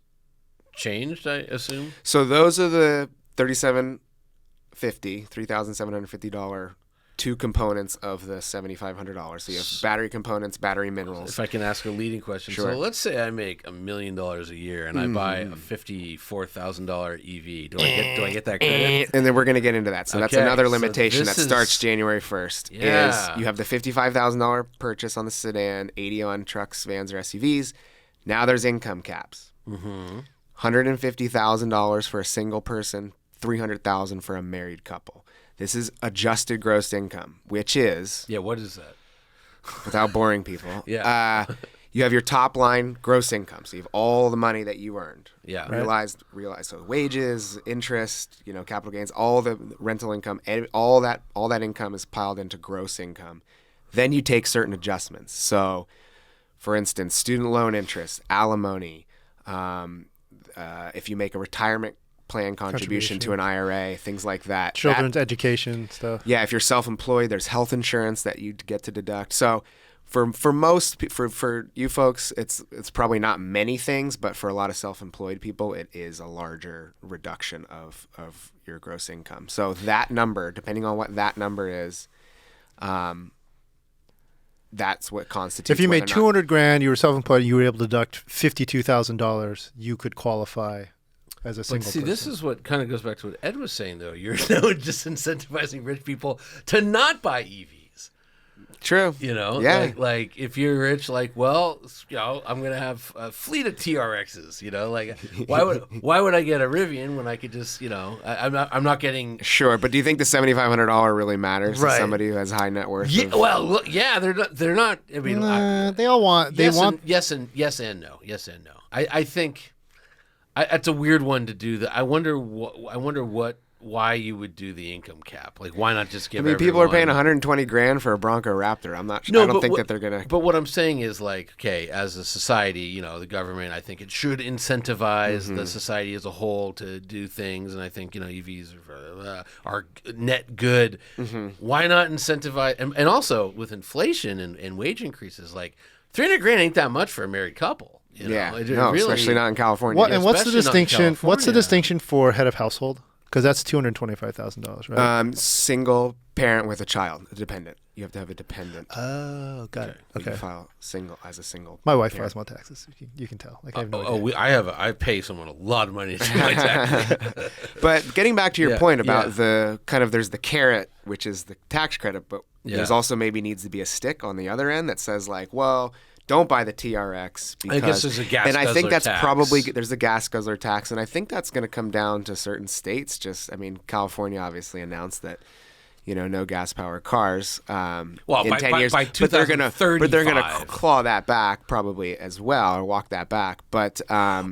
changed, I assume. So those are the $3,750 two components of the $7,500. So you have battery components, battery minerals. If I can ask a leading question. Sure. So let's say I make $1 million a year and I buy a $54,000 EV. Do I get that credit? And then we're going to get into that. So that's another limitation that starts January 1st. Is you have the $55,000 purchase on the sedan, 80 on trucks, vans, or SUVs. Now there's income caps. $150,000 for a single person, $300,000 for a married couple. This is adjusted gross income, which is what is that? Without boring people, you have your top line gross income. So you have all the money that you earned, realized. So wages, interest, capital gains, all the rental income, all that income is piled into gross income. Then you take certain adjustments. So, for instance, student loan interest, alimony. If you make a retirement plan contribution to an IRA, things like that. Children's education stuff. Yeah, if you're self-employed, there's health insurance that you get to deduct. So for you folks, it's probably not many things, but for a lot of self-employed people, it is a larger reduction of your gross income. So that number, depending on what that number is, that's what constitutes. If you made $200,000, you were self-employed, you were able to deduct $52,000, you could qualify as a single person. This is what kind of goes back to what Ed was saying, though. You're now just incentivizing rich people to not buy EVs. True. Yeah. Like if you're rich, I'm gonna have a fleet of TRXs. Why would I get a Rivian when I could just, I'm not getting. Sure, but do you think the $7,500 really matters to somebody who has high net worth? Yeah, they're not. I mean, they all want. They want. Yes and no. I think it's a weird one to do. That I wonder why you would do the income cap. Like, why not just give? People are paying $120,000 for a Bronco Raptor. I'm not sure. I don't think that they're gonna. But what I'm saying is, like, okay, as a society, the government, I think it should incentivize the society as a whole to do things, and I think EVs are net good. Why not incentivize? And also with inflation and wage increases, like $300,000 ain't that much for a married couple. Especially not in California. And what's the distinction? What's the distinction for head of household? Because that's $225,000, right? Single parent with a child, a dependent. You have to have a dependent. Oh, got it. Okay. You file as a single. My wife files my taxes. You can tell. Like, I have no idea. I pay someone a lot of money to do my taxes. But getting back to your point about the kind of, there's the carrot, which is the tax credit, but there's also maybe needs to be a stick on the other end that says like, well, don't buy the TRX because, I guess there's a gas and I think that's tax. Probably there's a gas guzzler tax, and I think that's going to come down to certain states. California obviously announced that, no gas powered cars. In 10 years, by 2035, but they're gonna claw that back probably as well, or walk that back. But or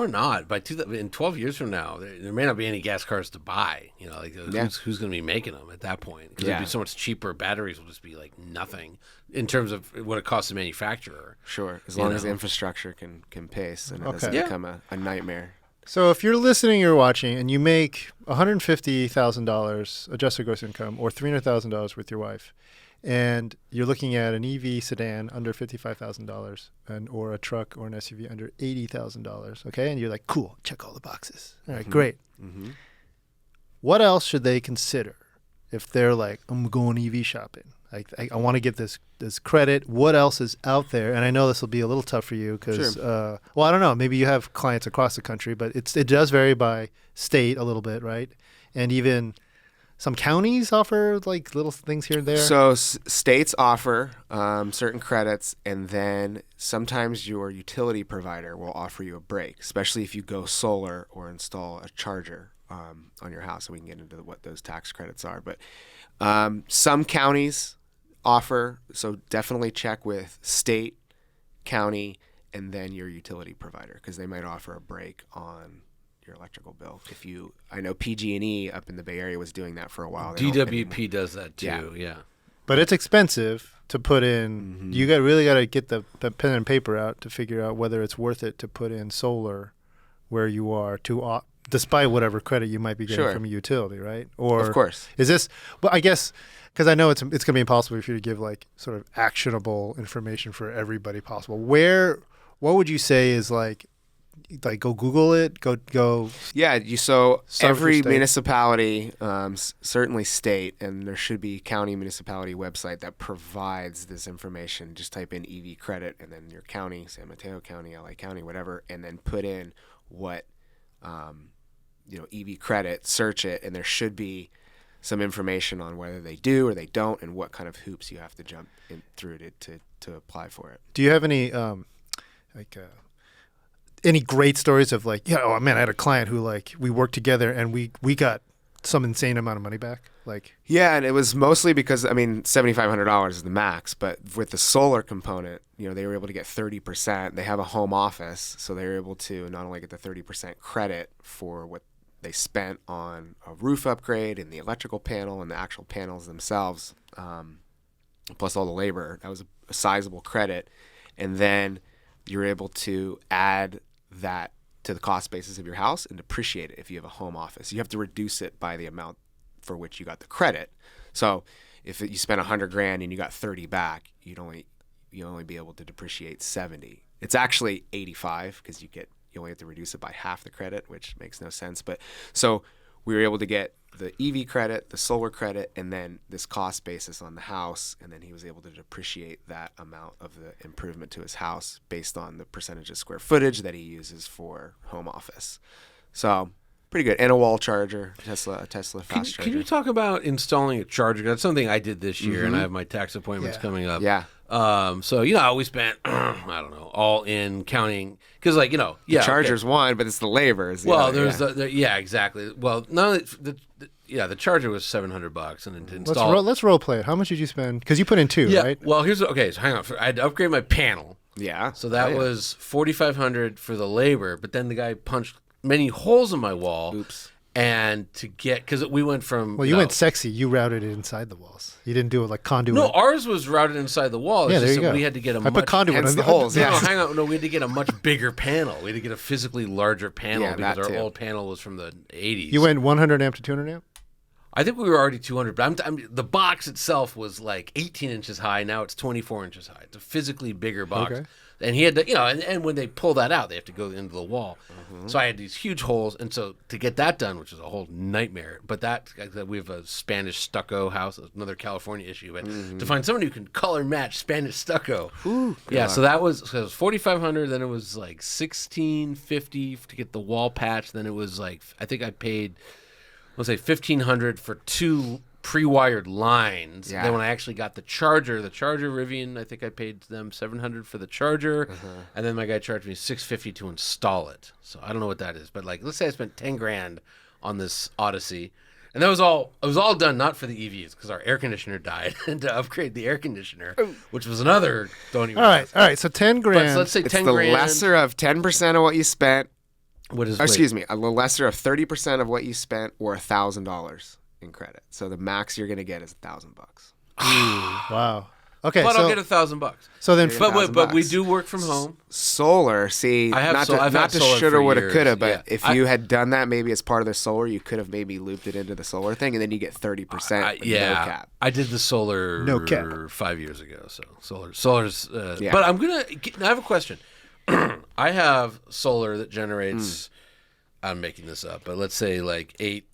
not. In 12 years from now, there may not be any gas cars to buy. Who's going to be making them at that point? Because it'd be so much cheaper. Batteries will just be like nothing in terms of what it costs the manufacturer. Sure, as long as the infrastructure can pace and it doesn't become a nightmare. So if you're listening or watching and you make $150,000 adjusted gross income or $300,000 with your wife, and you're looking at an EV sedan under $55,000 or a truck or an SUV under $80,000, okay, and you're like, cool, check all the boxes. All right, great. What else should they consider if they're like, I'm going EV shopping? I want to get this credit. What else is out there? And I know this will be a little tough for you because, I don't know. Maybe you have clients across the country, but it does vary by state a little bit, right? And even some counties offer like little things here and there. So states offer certain credits, and then sometimes your utility provider will offer you a break, especially if you go solar or install a charger on your house. And we can get into what those tax credits are. But some counties offer, so definitely check with state, county, and then your utility provider, because they might offer a break on your electrical bill. I know PG&E up in the Bay Area was doing that for a while. DWP does that too, yeah. But it's expensive to put in. You really got to get the pen and paper out to figure out whether it's worth it to put in solar where you are, despite whatever credit you might be getting from a utility, right? Or of course. Is this? Well, I guess because I know it's going to be impossible for you to give like sort of actionable information for everybody possible. What would you say is like go Google it, go. Yeah, so every municipality, certainly state, and there should be county municipality website that provides this information. Just type in EV credit and then your county, San Mateo County, LA County, whatever, and then put in what EV credit, search it, and there should be some information on whether they do or they don't, and what kind of hoops you have to jump through to apply for it. Do you have any any great stories of like, I had a client who like we worked together and we got some insane amount of money back? Yeah, and it was mostly because $7,500 is the max, but with the solar component, they were able to get 30%. They have a home office, so they were able to not only get the 30% credit for what they spent on a roof upgrade and the electrical panel and the actual panels themselves, plus all the labor. That was a sizable credit, and then you're able to add that to the cost basis of your house and depreciate it if you have a home office. You have to reduce it by the amount for which you got the credit. So if you spent $100,000 and you got 30 back, you'd only be able to depreciate 70. It's actually 85 because you only have to reduce it by half the credit, which makes no sense. But so we were able to get the EV credit, the solar credit, and then this cost basis on the house, and then he was able to depreciate that amount of the improvement to his house based on the percentage of square footage that he uses for home office. So pretty good. And a wall charger, a Tesla fast charger. Can you talk about installing a charger? That's something I did this year, and I have my tax appointments coming up. Yeah. So, we spent, I don't know, all in counting, because the charger's one, but it's the labor. Exactly. Well, the charger was $700, and then to install. Let's role play it. How much did you spend? Because you put in two, right? Well, so hang on. I had to upgrade my panel. Yeah. So that was $4,500 for the labor, but then the guy punched many holes in my wall. Oops. And because we went from... Well, you went sexy. You routed it inside the walls. You didn't do it like conduit. No, ours was routed inside the wall. Yeah, there you go. We had to get I put conduit in the holes. No, hang on. No, we had to get a much bigger panel. We had to get a physically larger panel because our old panel was from the 80s. You went 100 amp to 200 amp? I think we were already 200, but the box itself was like 18 inches high. Now it's 24 inches high. It's a physically bigger box. Okay. And he had to, and when they pull that out, they have to go into the wall. Mm-hmm. So I had these huge holes. And so to get that done, which is a whole nightmare, but we have a Spanish stucco house, another California issue. But to find someone who can color match Spanish stucco. So that was, so it was $4,500. Then it was like $1,650 to get the wall patch. Then it was like, I think I paid, let's say $1,500 for two pre-wired lines. Yeah. Then when I actually got the charger Rivian, I think I paid them $700 for the charger, and then my guy charged me $650 to install it. So I don't know what that is, but let's say I spent $10,000 on this Odyssey, and that was all. It was all done not for the EVs because our air conditioner died, and to upgrade the air conditioner, which was another. Don't even. All right. So $10,000. But let's say $10,000. It's the lesser of 10% of what you spent. What is? Excuse me, a lesser of 30% of what you spent, or $1,000 in credit. So the max you're going to get is $1,000. Wow. Okay, but I'll get $1,000. So then, but we do work from home. Solar, see, I've not to shoulda, woulda, coulda, but yeah. if you had done that maybe as part of the solar, you could have maybe looped it into the solar thing, and then you get 30% no cap. I did the solar no cap 5 years ago. So solar's. But I have a question. I have solar that generates. I'm making this up, but let's say like 8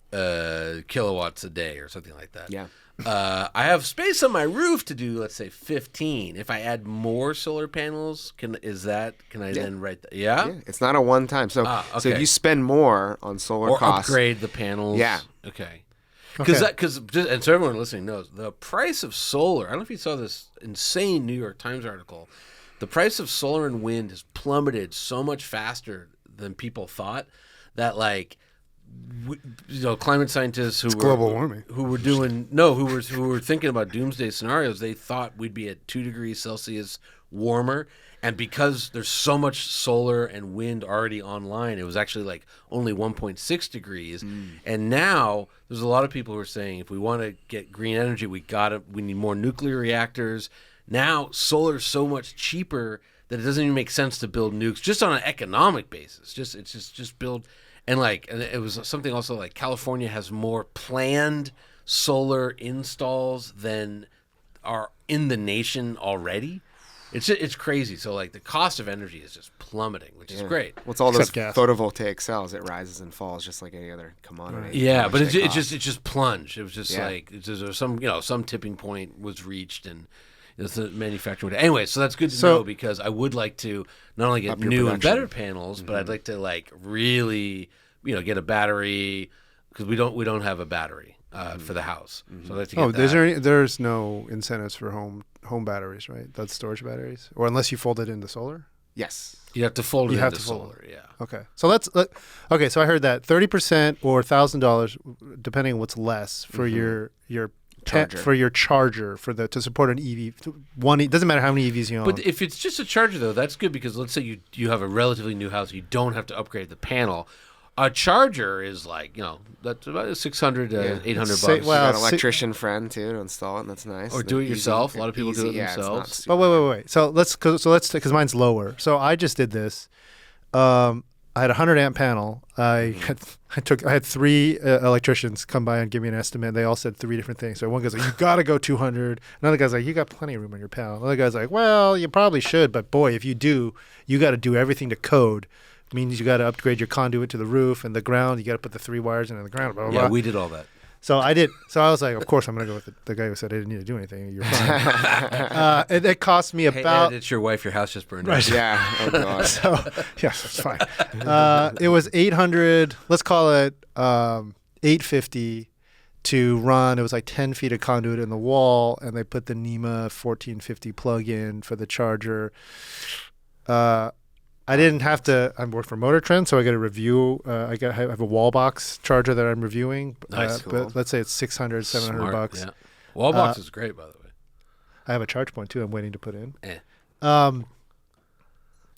kilowatts a day or something like that. Yeah. I have space on my roof to do, let's say 15. If I add more solar panels, can I then write that? Yeah? It's not a one time. So so if you spend more on solar or costs, upgrade the panels. Yeah. Okay. And so everyone listening knows the price of solar. I don't know if you saw this insane New York Times article. The price of solar and wind has plummeted so much faster than people thought that climate scientists who global warming, who were thinking about doomsday scenarios, they thought we'd be at 2 degrees Celsius warmer, and because there's so much solar and wind already online, it was actually only 1.6 degrees. And now there's a lot of people who are saying if we want to get green energy, we need more nuclear reactors. Now solar is so much cheaper that it doesn't even make sense to build nukes just on an economic basis. Just build. And it was something also like California has more planned solar installs than are in the nation already. It's crazy. So the cost of energy is just plummeting, which is great. Well, it's all those photovoltaic cells. It rises and falls just like any other commodity. Right. Yeah, but it just plunged. It was just some tipping point was reached, and it's the manufacturing. Anyway, so that's good to know, because I would like to not only get new and better panels, but I'd like to really get a battery, because we don't have a battery for the house. So I'd like to get that. There's no incentives for home batteries, right? That's storage batteries, or unless you fold it into solar. Yes, you have to fold it into solar. Yeah. Okay, so so I heard that 30% or $1,000, depending on what's less for your charger. For your charger to support an EV. It doesn't matter how many EVs you own. But if it's just a charger, though, that's good, because let's say you have a relatively new house, you don't have to upgrade the panel. A charger is that's about $600 to $800. Well, got an electrician friend too to install it, and that's nice. Or do it yourself. A lot of people do it themselves. But wait. So let's because mine's lower. So I just did this. I I had a 100 amp panel. I had 3 electricians come by and give me an estimate. They all said 3 different things. So one guy's like, you got to go 200. Another guy's like, you got plenty of room on your panel. Another guy's like, well, you probably should, but boy, if you do, you got to do everything to code. It means you got to upgrade your conduit to the roof and the ground. You got to put the 3 wires into the ground. Blah, blah, blah. Yeah, we did all that. So I did. So I was like, of course I'm going to go with the guy who said I didn't need to do anything. You're fine. It cost me about. Hey, it's your wife. Your house just burned right. down. Yeah. Oh God. So yeah, that's fine. It was 800. Let's call it 850 to run. It was like 10 feet of conduit in the wall, and they put the NEMA 1450 plug in for the charger. I didn't have to. I work for MotorTrend, so I got a review. I have a wall box charger that I'm reviewing. Nice, cool. But let's say it's $600, $700. Yeah. Wall box is great, by the way. I have a charge point too. I'm waiting to put in.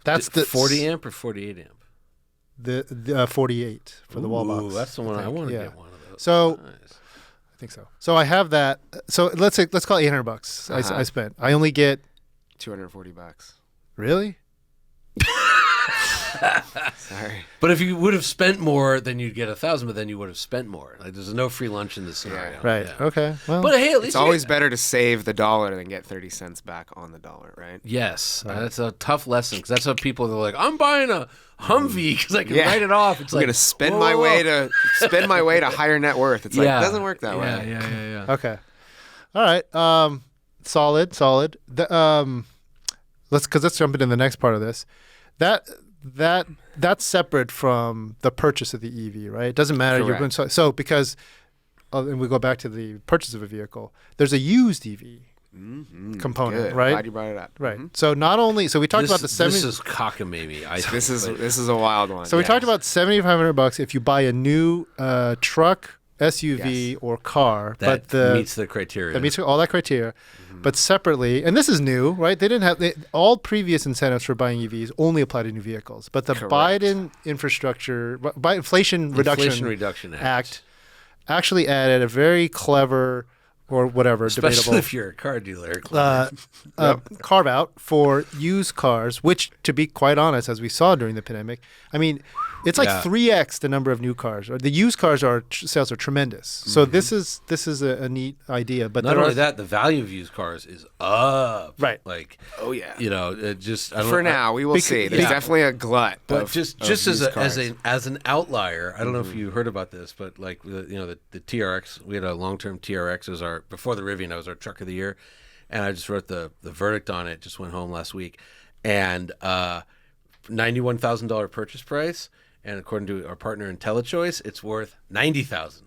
That's the 40 amp or 48 amp. The 48 for the wall box. That's the one I want to get one of those. So nice. I think so. So I have that. So let's call it $800. I spent. I only get $240. Really? Sorry. But if you would have spent more, then you'd get 1,000. But then you would have spent more. Like there's no free lunch in this scenario. Yeah. Right. Yeah. Okay. Well, But hey, at least It's always better to save the dollar than get 30 cents back on the dollar, right? Yes, that's a tough lesson because that's what people are like. I'm buying a Humvee because I can write it off. It's I'm like gonna spend my way to higher net worth. It's like it doesn't work that way. Yeah. okay. All right. Solid. Let's jump into the next part of this. That's separate from the purchase of the EV, right? It doesn't matter. Correct. So because, and we go back to the purchase of a vehicle. There's a used EV component, Good. right? Glad you brought it up. Right. So not only we talked about the This is cockamamie. This is a wild one. So we talked about $7,500 if you buy a new truck, SUV, or car, that but meets the criteria. that meets all that criteria. But separately, and this is new, right? They didn't have all previous incentives for buying EVs only apply to new vehicles. But the Biden Inflation Reduction Act actually added a very clever or whatever, especially debatable, if you're a car dealer, carve out for used cars. Which, to be quite honest, as we saw during the pandemic, I mean, it's like 3x the number of new cars. The used cars sales are tremendous. So this is a neat idea. But not only that, the value of used cars is up. Right. Like, oh yeah. You know, it just for now we will see. There's definitely a glut. But just as an outlier, I don't know if Mm-hmm. you heard about this, but like the TRX, we had a long-term TRX as our before the Rivian. That was our truck of the year, and I just wrote the verdict on it. Just went home last week, and $91,000 purchase price. And according to our partner IntelliChoice, it's worth $90,000.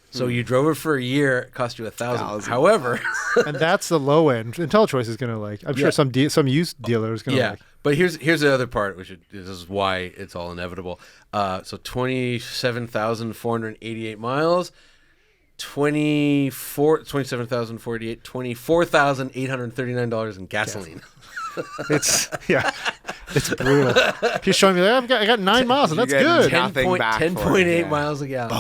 So you drove it for a year, it cost you $1,000. However, and that's the low end. IntelliChoice is going to like. I'm sure some used dealer is going to like. But here's the other part, which this is why it's all inevitable. So 27,488 miles, 27,488, $24,839 in gasoline. It's brutal. He's showing me that I got 9 miles, and that's good. 10.8 miles a gallon.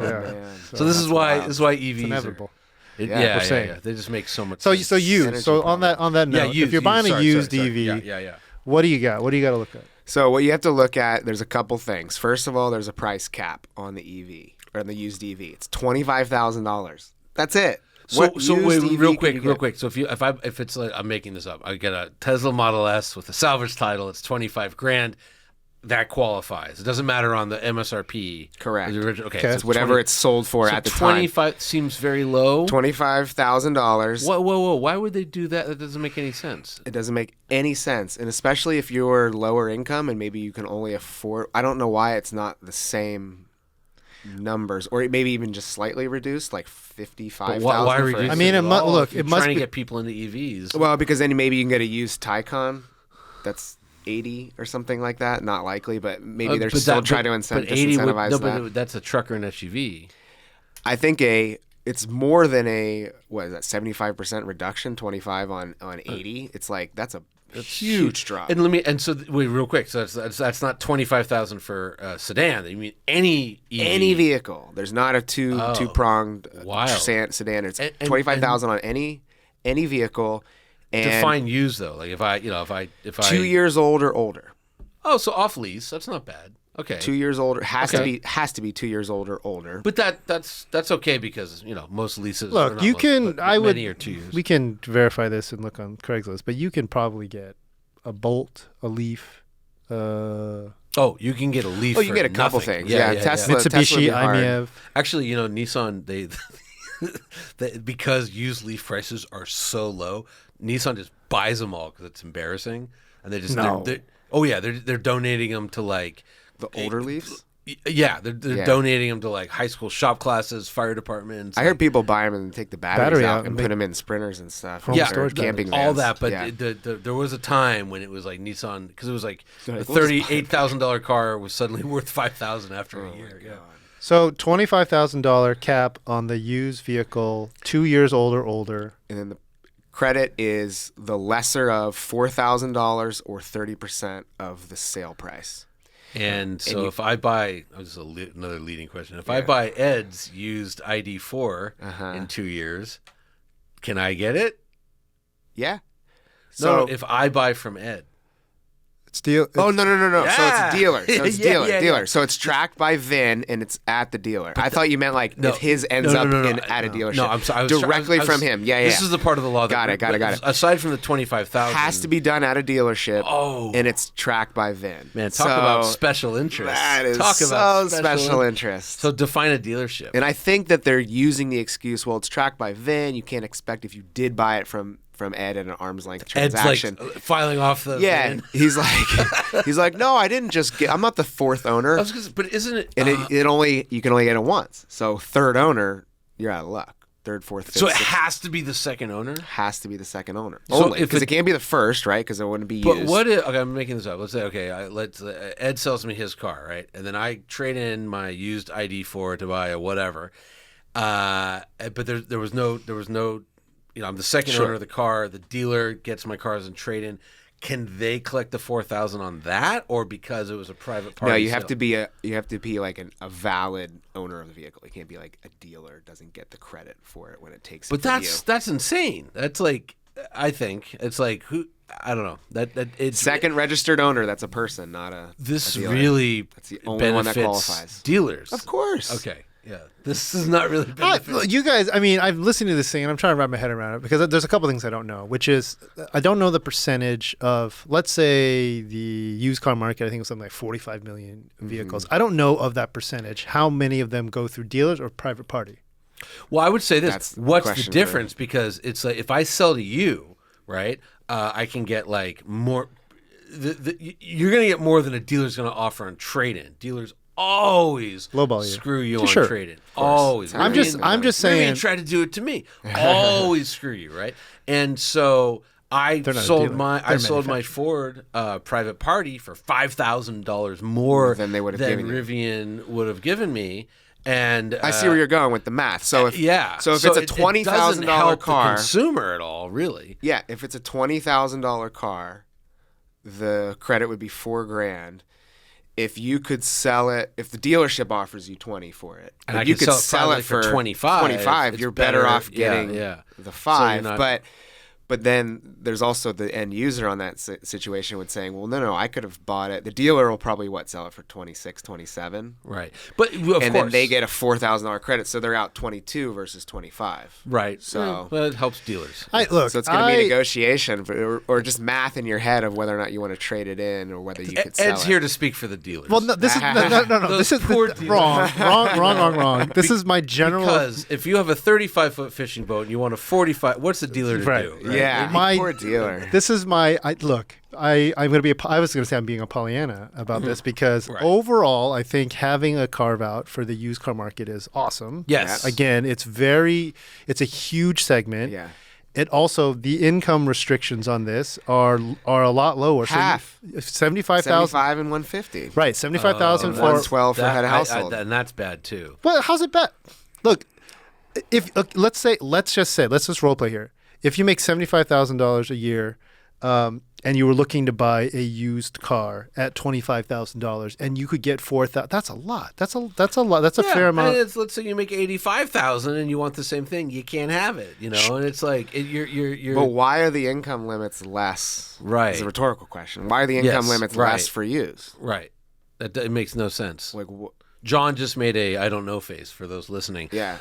Man. So this is why EVs it's inevitable. Yeah. They just make so much. So sense. on that note, if you're buying a used EV, what do you got? What do you got to look at? So what you have to look at, there's a couple things. First of all, there's a price cap on the EV or the used EV. It's $25,000. That's it. So wait, real quick. So if it's like, I'm making this up, I get a Tesla Model S with a salvage title. It's $25,000. That qualifies. It doesn't matter on the MSRP. Correct. The original, okay. So it's whatever it's sold for at the time. 25 seems very low. $25,000. Whoa! Why would they do that? That doesn't make any sense. It doesn't make any sense, and especially if you're lower income and maybe you can only afford. I don't know why it's not the same numbers, or maybe even just slightly reduced, like 55,000. Why reduce? I mean, it must trying to get people into EVs. Well, because then maybe you can get a used Taycan that's 80 or something like that. Not likely, but maybe they're still trying to incentivize that. But that's a truck or an SUV. I think it's more than a 75% reduction, 25 on 80. It's like that's a huge drop. And wait, real quick. So that's not 25,000 for a sedan. You mean any EV. Any vehicle. There's not a two-pronged sedan. It's 25,000 on any vehicle. And define used though. Like if I 2 years old or older. Oh, so off lease. That's not bad. Okay. 2 years older has to be 2 years older. But that's okay because most leases. Look, you can. Many are 2 years. We can verify this and look on Craigslist, but you can probably get a Bolt, a Leaf. Oh, you can get a Leaf. Oh, you for get a couple nothing. things. Yeah, Tesla, Mitsubishi, Tesla InEV. Actually, Nissan because used Leaf prices are so low, Nissan just buys them all because it's embarrassing, and they just they're donating them to like the older Leafs. Yeah, they're donating them to like high school shop classes, fire departments. I heard people buy them and take the batteries out and put them in Sprinters and stuff. Yeah, camping vans. All that. But there was a time when it was like Nissan, because it was like a $38,000 car was suddenly worth $5,000 after a year. Yeah. So $25,000 cap on the used vehicle, 2 years old or older. And then the credit is the lesser of $4,000 or 30% of the sale price. And so if I buy, this is another leading question. If I buy Ed's used ID4 in 2 years, can I get it? Yeah. So if I buy from Ed. It's deal. Oh, no. Yeah. So it's a dealer. So it's dealer. Yeah. So it's tracked by VIN and it's at the dealer. I thought you meant like if his ends up at a dealership. No, I'm sorry. Directly from him. Yeah. This is the part of the law that... Got it. Aside from the $25,000... Has to be done at a dealership. Oh. And it's tracked by VIN. Man, talk about special interest. That is special interest. So define a dealership. And I think that they're using the excuse, well, it's tracked by VIN. You can't expect if you did buy it from Ed at an arm's length transaction. Ed's like filing off the VIN. He's like, no, I didn't just get. I'm not the fourth owner. But isn't it? And you can only get it once. So third owner, you're out of luck. Third, fourth, fifth. So it sixth. has to be the second owner. Has to be the second owner. So only because it can't be the first, right? Because it wouldn't be but used. What if? Okay, I'm making this up. Let's say Ed sells me his car, right, and then I trade in my used ID4 to buy a whatever. But there was no. I'm the second owner of the car. The dealer gets my car as a trade-in. Can they collect the $4,000 on that, or because it was a private party? No, you have to be like a valid owner of the vehicle. You can't be like a dealer doesn't get the credit for it when it takes. But that's insane. That's like, I think it's like who. I don't know. That it's second registered owner. That's a person, not a. This a dealer. Really that's the only one that qualifies. Dealers, of course. Okay. Yeah, this is not really beneficial. You guys, I mean, I'm listening to this thing and I'm trying to wrap my head around it because there's a couple things I don't know, which is I don't know the percentage of, let's say, the used car market. I think it was something like 45 million vehicles. I don't know of that percentage. How many of them go through dealers or private party? Well, I would say this. What's the difference? Because it's like if I sell to you, right, I can get like more. You're going to get more than a dealer's going to offer on trade-in. Dealers always screw you on trade-in. Always. I'm just saying. Rivian tried to do it to me. Always screw you, right? And so I sold my Ford private party for $5,000 more than Rivian would have given me. And I see where you're going with the math. So if it's a $20,000 car, the consumer at all, really. Yeah, if it's a $20,000 car, the credit would be $4,000. If you could sell it, if the dealership offers you 20 for it, and you could sell it for 25, you're better off getting the 5. So but then there's also the end user on that situation with saying, well, no, I could have bought it. The dealer will probably sell it for 26, 27. Right. But of course, then they get a $4,000 credit, so they're out 22 versus 25. Right. So it helps dealers. So it's going to be negotiation or just math in your head of whether or not you want to trade it in or whether you could sell Ed's it. here to speak for the dealers. Well, no, this is no. This is wrong. This is my general. Because if you have a 35-foot fishing boat and you want a 45, what's the dealer to do? Right? Yeah, poor dealer. This is my look. I'm going to be. I was going to say I'm being a Pollyanna about this because overall, I think having a carve out for the used car market is awesome. Yes. Again, it's a huge segment. Yeah. It also, the income restrictions on this are a lot lower. Half. So 75,000. 75 and 150. Right, 75,000 for 112 for head of household. And that's bad too. Well, how's it bad? Look, let's just role play here. If you make $75,000 a year, and you were looking to buy a used car at $25,000, and you could get $4,000. That's a lot. That's a lot. That's a fair amount. And let's say you make $85,000 and you want the same thing. You can't have it, you know. And it's like you're. But why are the income limits less? Right. It's a rhetorical question. Why are the income limits less for used? Right. It makes no sense. Like, John just made a I don't know face for those listening. Yeah.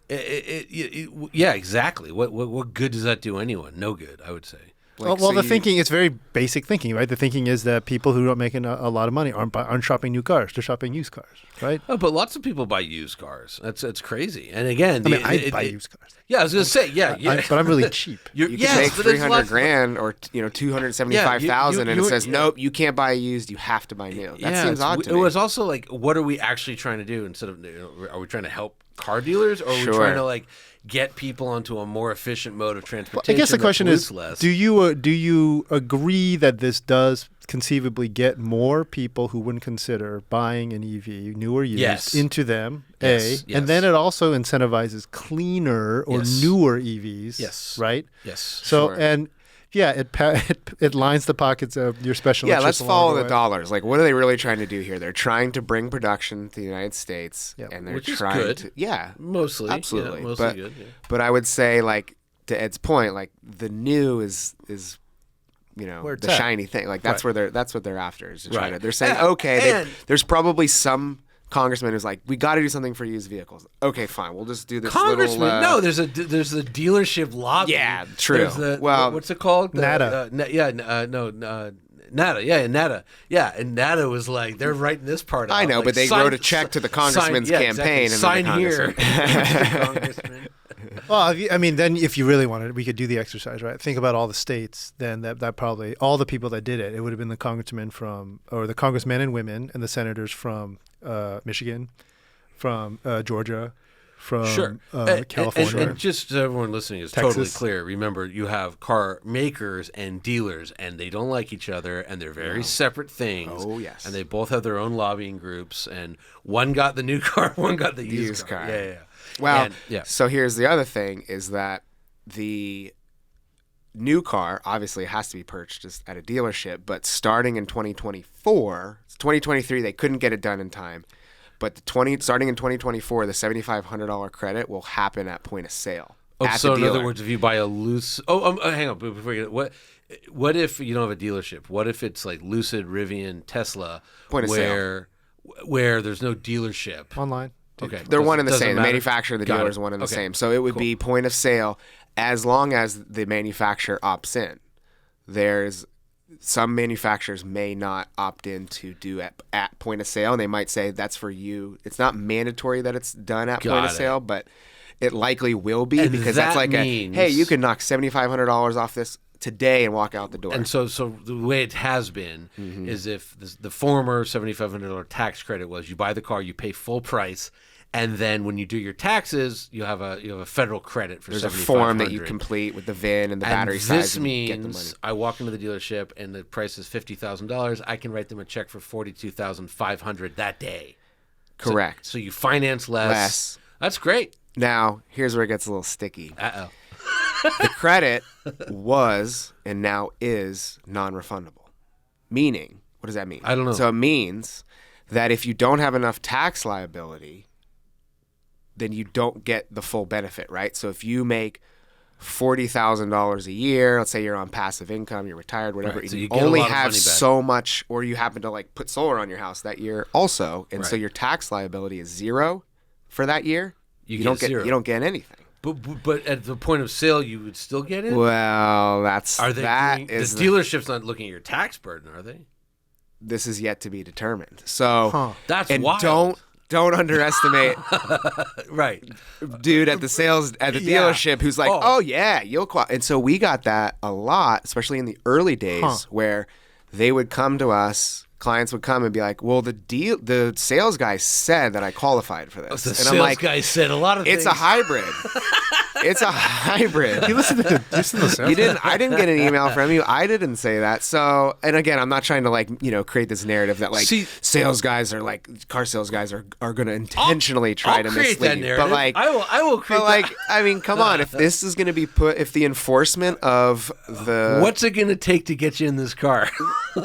Yeah, exactly. What good does that do anyone? No good, I would say. Like, the thinking, it's very basic thinking, right? The thinking is that people who don't make a lot of money aren't shopping new cars; they're shopping used cars, right? Oh, but lots of people buy used cars. That's crazy. And again, I buy used cars. Yeah, I was gonna say, but I'm really cheap. You can make $300,000 or $275,000, and it says nope, you can't buy used. You have to buy new. That seems odd to me. It was also like, what are we actually trying to do? Instead of, are we trying to help car dealers, or are we trying to like get people onto a more efficient mode of transportation? I guess the question is, less? do you agree that this does conceivably get more people who wouldn't consider buying an EV, new or used, into them? And then it also incentivizes cleaner or newer EVs. Yes. Right. Yes. So and. Yeah, it lines the pockets of your special interests. Yeah, let's follow the dollars. Like, what are they really trying to do here? They're trying to bring production to the United States, and they're trying to, mostly, absolutely, mostly good. Yeah. But I would say, like, to Ed's point, like the new is the shiny thing. Like that's what they're after. Is to try to, they're saying there's probably some congressman who's like, we got to do something for used vehicles. Okay, fine, we'll just do this. Congressman? No, there's the dealership lobby. Yeah, true. What's it called? NADA. NADA. Yeah, NADA. Yeah, and NADA was like, they're writing this part out. I know, like, but they wrote a check to the congressman's campaign. Exactly. And sign here. Congressman. Well, then if you really wanted, we could do the exercise, right? Think about all the states. Then that probably all the people that did it. It would have been the congressmen the congressmen and women, and the senators from Michigan, from Georgia, from California. And just so everyone listening is Texas. Totally clear. Remember, you have car makers and dealers, and they don't like each other, and they're very separate things. Oh, yes. And they both have their own lobbying groups, and one got the new car, one got the used car. Yeah. Well, so here's the other thing is that the new car obviously has to be purchased at a dealership, but starting in 2024, 2023, they couldn't get it done in time. But starting in 2024, the $7,500 credit will happen at point of sale. So in other words, if you buy a loose... hang on. Before you get what if you don't have a dealership? What if it's like Lucid, Rivian, Tesla, point of sale, where there's no dealership? Online. Okay. They're one and the same. The manufacturer and the dealer is one and the same. So it would be point of sale as long as the manufacturer opts in. There's some manufacturers may not opt in to do at point of sale, and they might say that's for you. It's not mandatory that it's done at point of sale, but it likely will be, because that's like hey, you can knock $7,500 off this today and walk out the door. And so the way it has been is if the former $7,500 tax credit was, you buy the car, you pay full price, and then when you do your taxes, you have a federal credit for $7,500. There's a form that you complete with the VIN and the battery size. This means I walk into the dealership and the price is $50,000. I can write them a check for $42,500 that day. Correct. So you finance less. That's great. Now, here's where it gets a little sticky. Uh-oh. The credit was and now is non-refundable. Meaning, what does that mean? I don't know. So it means that if you don't have enough tax liability, then you don't get the full benefit, right? So if you make $40,000 a year, let's say you're on passive income, you're retired, whatever, right, so you only have so much, or you happen to like put solar on your house that year also, and so your tax liability is zero for that year. You don't get anything. But at the point of sale, you would still get it? Well, the dealership's not looking at your tax burden, are they? This is yet to be determined. So that's wild. Don't underestimate right dude at the dealership who's like, oh yeah, you'll qualify. And so we got that a lot, especially in the early days where they would come to us. Clients would come and be like, well, the sales guy said that I qualified for this. The sales guy said a lot of things. It's a hybrid. It's a hybrid. You listen to the show? You didn't. I didn't get an email from you. I didn't say that. So, and again, I'm not trying to create this narrative that sales guys are car sales guys are going to intentionally try to create mislead that you. narrative. But I will create. But I mean, come on. If this is going to be if the enforcement of the what's it going to take to get you in this car?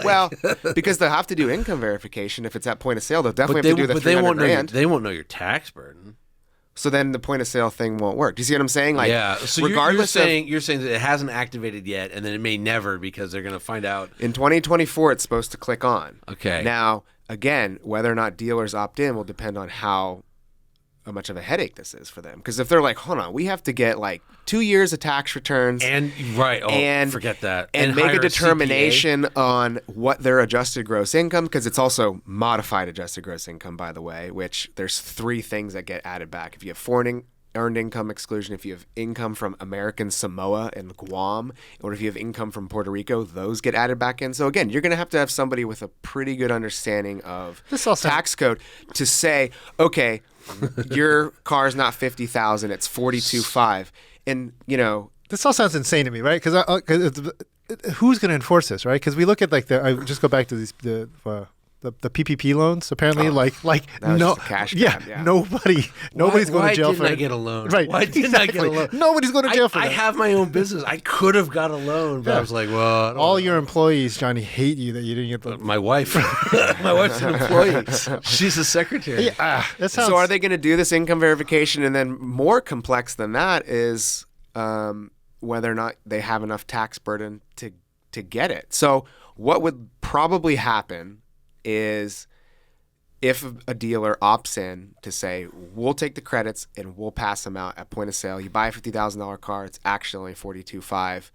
Well, because they'll have to do income verification if it's at point of sale. They'll definitely have to do the $300,000. They won't know your tax burden. So then the point of sale thing won't work. Do you see what I'm saying? Yeah. So you're saying that it hasn't activated yet, and then it may never because they're going to find out in 2024 it's supposed to click on. Okay. Now, again, whether or not dealers opt in will depend on how much of a headache this is for them. Because if they're like, hold on, we have to get 2 years of tax returns and forget that and make a determination on what their adjusted gross income, because it's also modified adjusted gross income, by the way, which there's 3 things that get added back. If you have foreign earned income exclusion, if you have income from American Samoa and Guam, or if you have income from Puerto Rico, those get added back in. So again, you're going to have somebody with a pretty good understanding of tax code to say, okay, your car's not $50,000, it's $42,500. And, this all sounds insane to me, right? Because who's going to enforce this, right? Because we look at I just go back to the PPP loans. Apparently, cash grab, nobody's going to jail for it. Why didn't I get a loan? Right, why didn't I get a loan? Nobody's going to jail for that. I have my own business. I could have got a loan, but I was like, well, all your employees, Johnny, hate you that you didn't get the. My wife, my wife's an employee. She's a secretary. Yeah, So are they going to do this income verification? And then more complex than that is whether or not they have enough tax burden to get it. So what would probably happen is if a dealer opts in to say, we'll take the credits and we'll pass them out at point of sale. You buy a $50,000 car, it's actually only $42,500.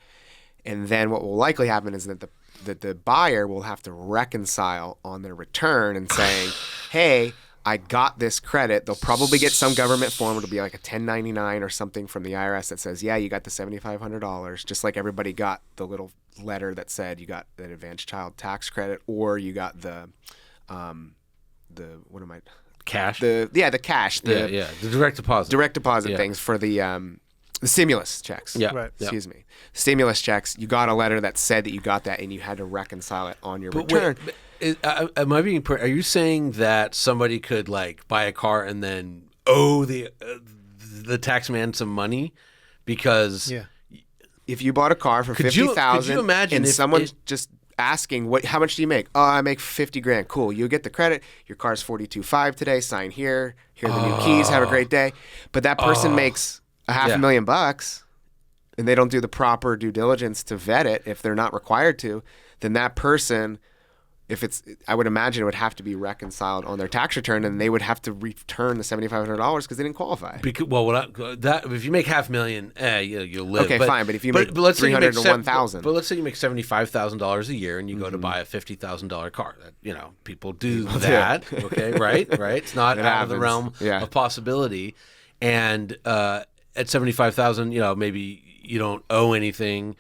And then what will likely happen is that the buyer will have to reconcile on their return and saying, hey, I got this credit. They'll probably get some government form. It'll be like a 1099 or something from the IRS that says, yeah, you got the $7,500, just like everybody got the little letter that said you got an advanced child tax credit, or you got the cash? The cash. The direct deposit. Things for the stimulus checks. Yeah. Right. Excuse me. Stimulus checks. You got a letter that said that you got that, and you had to reconcile it on your return. Am I being? Are you saying that somebody could buy a car and then owe the tax man some money because? Yeah. If you bought a car for $50,000 and someone's just asking, how much do you make? Oh, I make $50,000. Cool. You get the credit. Your car's $42,500 today. Sign here. Here are the new keys. Have a great day. But that person makes $500,000 and they don't do the proper due diligence to vet it if they're not required to, then that person, I would imagine it would have to be reconciled on their tax return, and they would have to return the $7,500 because they didn't qualify. If you make $500,000, you'll live. Okay, fine, but if you make $300,000 to $1,000, but let's say you make $75,000 a year and you go to buy a $50,000 car. People do that. Okay, right. It's not out of the realm of possibility. And at $75,000, maybe you don't owe anything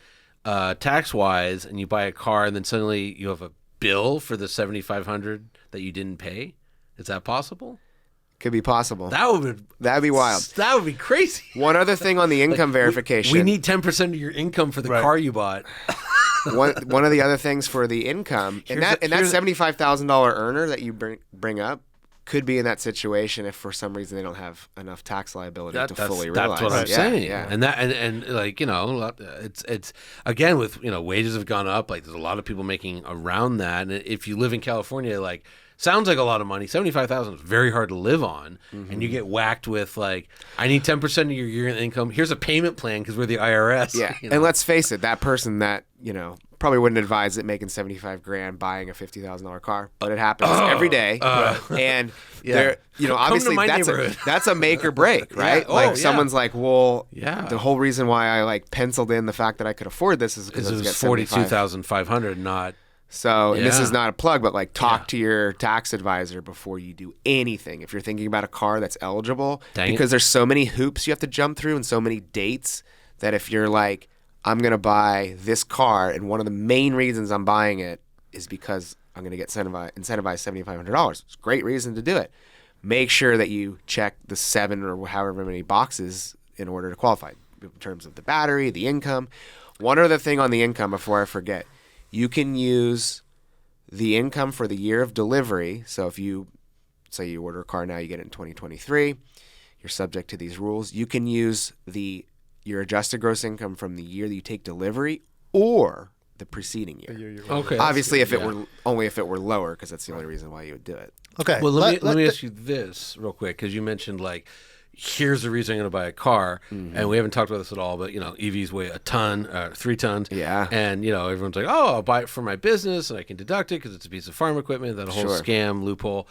tax wise, and you buy a car, and then suddenly you have a bill for the $7,500 that you didn't pay. Is that possible? Could be possible. That'd be wild. That would be crazy. One other thing on the income verification. We need 10% of your income for the car you bought. One of the other things for the income, that $75,000 earner that you bring up could be in that situation if for some reason they don't have enough tax liability to fully realize. That's what I'm saying. Yeah. And it's again with wages have gone up. There's a lot of people making around that. And if you live in California, sounds like a lot of money. $75,000 is very hard to live on, and you get whacked with I need 10% of your year income. Here's a payment plan because we're the IRS. Yeah, and let's face it, that person that probably wouldn't advise it making $75,000 buying a $50,000 car, but it happens every day, and obviously that's a make or break, right? Someone's like, well, the whole reason why I penciled in the fact that I could afford this is because it was $42,500, not. So and this is not a plug, but talk to your tax advisor before you do anything. If you're thinking about a car that's eligible, because there's so many hoops you have to jump through and so many dates that if you're I'm going to buy this car, and one of the main reasons I'm buying it is because I'm going to get incentivized $7,500. It's a great reason to do it. Make sure that you check the 7 or however many boxes in order to qualify. in terms of the battery, the income. One other thing on the income before I forget. You can use the income for the year of delivery. So if you say you order a car now, you get it in 2023, you're subject to these rules. You can use your adjusted gross income from the year that you take delivery or the preceding year. Okay. Obviously, if it were lower, because that's the only reason why you would do it. Okay. Well, let me ask you this real quick, because you mentioned like, here's the reason I'm going to buy a car, and we haven't talked about this at all, but EVs weigh a ton, 3 tons, and everyone's like, oh, I'll buy it for my business and I can deduct it because it's a piece of farm equipment. That whole scam loophole.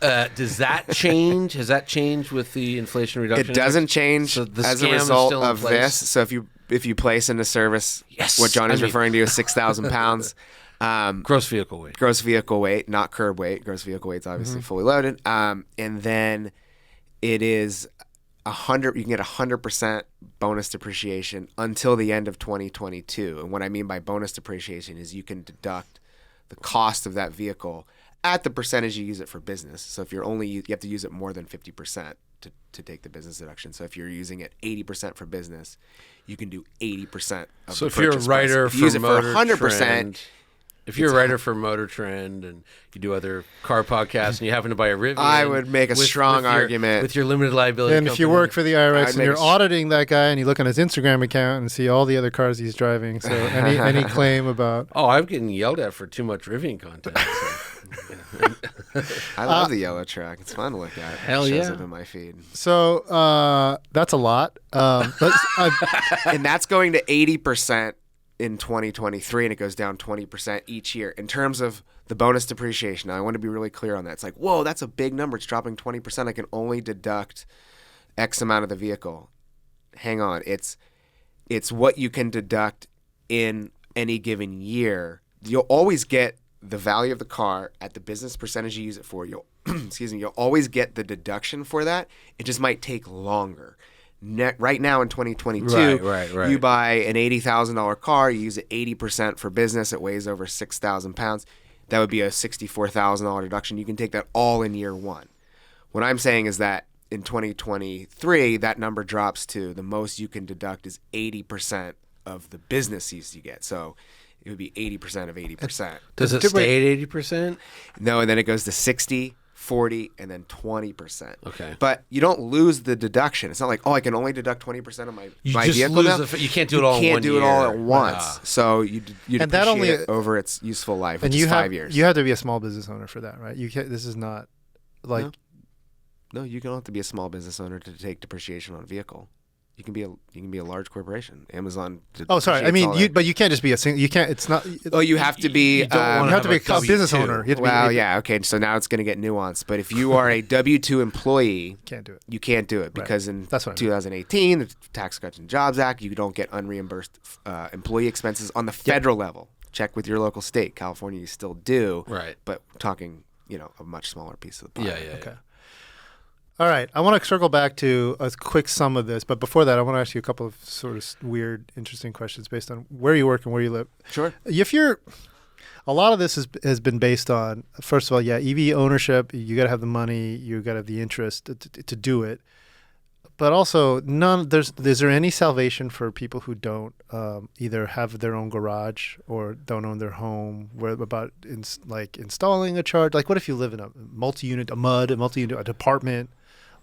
Does that change? Has that changed with the Inflation Reduction It doesn't change so the as a result of this. So if you place into service what John is referring to as 6,000 pounds. Gross vehicle weight. Gross vehicle weight, not curb weight. Gross vehicle weight's obviously fully loaded. And then it is 100. You can get 100% bonus depreciation until the end of 2022. And what I mean by bonus depreciation is you can deduct the cost of that vehicle at the percentage you use it for business. So if you have to use it more than 50% to take the business deduction. So if you're using it 80% for business, you can do 80% of so the if you're a writer price. If you use it for MotorTrend, 100%. If you're a writer for MotorTrend and you do other car podcasts and you happen to buy a Rivian, I would make a strong argument with your limited liability. And company. if you work for the IRS and you're auditing that guy and you look on his Instagram account and see all the other cars he's driving, so any claim about I'm getting yelled at for too much Rivian content. I love the yellow truck. It's fun to look at. Hell it yeah! shows up in my feed. So that's a lot. And that's going to 80% in 2023, and it goes down 20% each year. In terms of the bonus depreciation, now I want to be really clear on that. It's like, whoa, that's a big number. It's dropping 20%. I can only deduct X amount of the vehicle. Hang on. It's what you can deduct in any given year. You'll always get the value of the car at the business percentage you use it for. You'll always get the deduction for that. It just might take longer. Right now in 2022, right. you buy an $80,000 car, you use it 80% for business, it weighs over 6,000 pounds. That would be a $64,000 deduction. You can take that all in year one. What I'm saying is that in 2023, that number drops to the most you can deduct is 80% of the business use you get. So it would be 80% of 80%. Does it stay at 80%? No, and then it goes to 60, 40, and then 20%. Okay. But you don't lose the deduction. It's not like, I can only deduct 20% of my just vehicle now. You can't do it all in 1 year. You can't do it all at once. So you depreciate it over its useful life, which is 5 years. You have to be a small business owner for that, right? You can't. This is not like... No, you don't have to be a small business owner to take depreciation on a vehicle. You can be a large corporation. Amazon. Sorry. I mean, but you can't just be a single. You can't. It's not. You have to be. You have to be a business owner. Okay. So now it's going to get nuanced. But if you are a W-2 employee, can't do it. You can't do it because in That's what 2018, the Tax Cuts and Jobs Act, you don't get unreimbursed employee expenses on the federal level. Check with your local state. California, you still do. Right. But we're talking, a much smaller piece of the pie. Yeah. Okay. All right. I want to circle back to a quick sum of this, but before that, I want to ask you a couple of sort of weird, interesting questions based on where you work and where you live. Sure. A lot of this has been based on, first of all, EV ownership. You got to have the money, you got to have the interest to do it. But also, is there any salvation for people who don't either have their own garage or don't own their home? Installing a charge? Like, what if you live in a multi-unit, a department?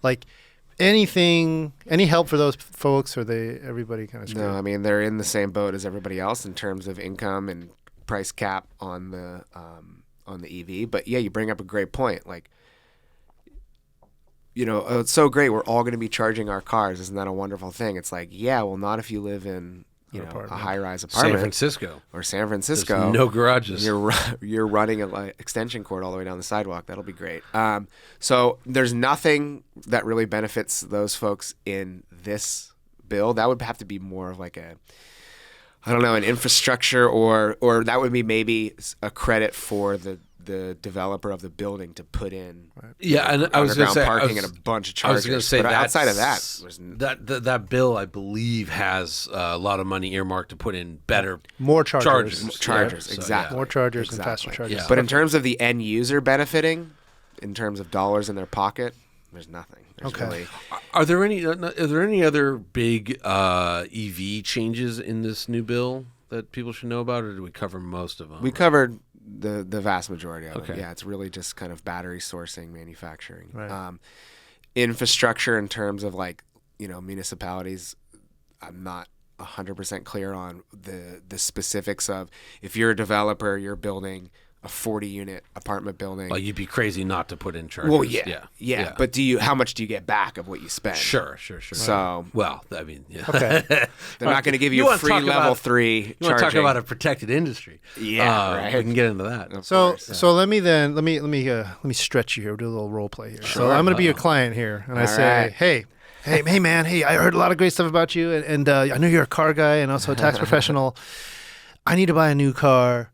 Like, any help for those folks, or everybody kind of screwed? No, I mean, they're in the same boat as everybody else in terms of income and price cap on the EV. But yeah, you bring up a great point. Like, it's so great. We're all going to be charging our cars. Isn't that a wonderful thing? It's like, not if you live in a high-rise apartment. San Francisco. There's no garages. You're running an extension cord all the way down the sidewalk. That'll be great. So there's nothing that really benefits those folks in this bill. That would have to be more of like an infrastructure, or that would be maybe a credit for the developer of the building to put in and I was going to say parking and a bunch of chargers. I was going to say, but outside of that, that bill I believe has a lot of money earmarked to put in better more chargers. Exactly. More chargers and faster chargers. But in terms of the end user benefiting, in terms of dollars in their pocket, There's nothing. There's Okay. really... Are there any other big EV changes in this new bill that people should know about, or did we cover most of them? We covered the vast majority of Okay. it. Yeah, it's really just kind of battery sourcing, manufacturing. Right. Infrastructure in terms of like, municipalities, I'm not 100% clear on the specifics of. If you're a developer, you're building a 40-unit apartment building. Well, you'd be crazy not to put in charges. Well, yeah. But how much do you get back of what you spend? Sure. So, well, I mean, yeah. Okay. they're not going to give you a free level 3 charging. You want to talk about a protected industry? Yeah, right. We can get into that. So let me stretch you here. We'll do a little role play here. Sure. So I'm going to be a client here, and I say, right. hey, man, I heard a lot of great stuff about you, and I know you're a car guy and also a tax professional. I need to buy a new car.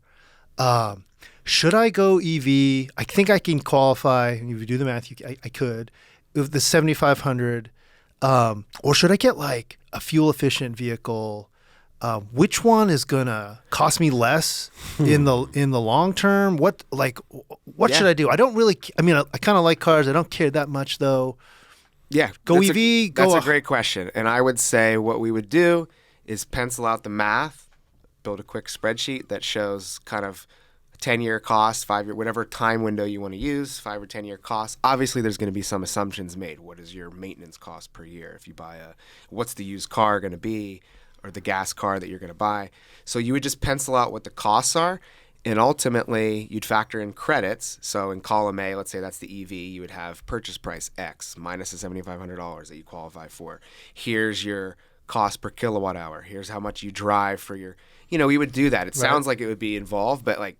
Should I go EV? I think I can qualify. And if you do the math, I could with the 7,500. Or should I get like a fuel efficient vehicle? Which one is gonna cost me less in the long term? What should I do? I don't really. I mean, I kind of like cars. I don't care that much though. Yeah, go EV. That's a great question, and I would say what we would do is pencil out the math, build a quick spreadsheet that shows kind of 10-year cost, 5-year, whatever time window you want to use, 5 or 10-year cost. Obviously, there's going to be some assumptions made. What is your maintenance cost per year? If you buy what's the used car going to be, or the gas car that you're going to buy? So you would just pencil out what the costs are, and ultimately you'd factor in credits. So in column A, let's say that's the EV, you would have purchase price X minus the $7,500 that you qualify for. Here's your cost per kilowatt hour. Here's how much you drive for your. We would do that. It sounds like it would be involved, but like.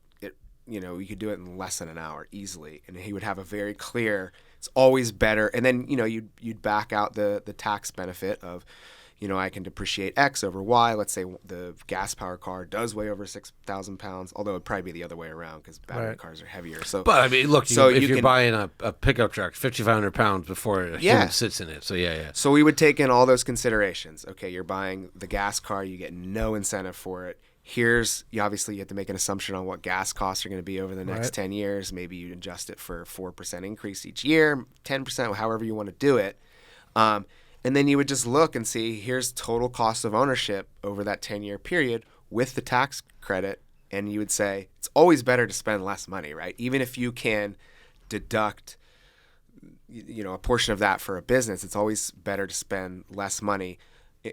You could do it in less than an hour easily, and he would have a very clear. It's always better, and then you'd back out the tax benefit of, I can depreciate X over Y. Let's say the gas power car does weigh over 6,000 pounds, although it'd probably be the other way around because battery cars are heavier. So, but I mean, look, if you're buying a pickup truck, 5,500 pounds before a human sits in it. So yeah. So we would take in all those considerations. Okay, you're buying the gas car, you get no incentive for it. You obviously have to make an assumption on what gas costs are going to be over the next 10 years. Maybe you adjust it for 4% increase each year, 10%, however you want to do it. And then you would just look and see, here's total cost of ownership over that 10-year period with the tax credit. And you would say, it's always better to spend less money, right? Even if you can deduct, a portion of that for a business, it's always better to spend less money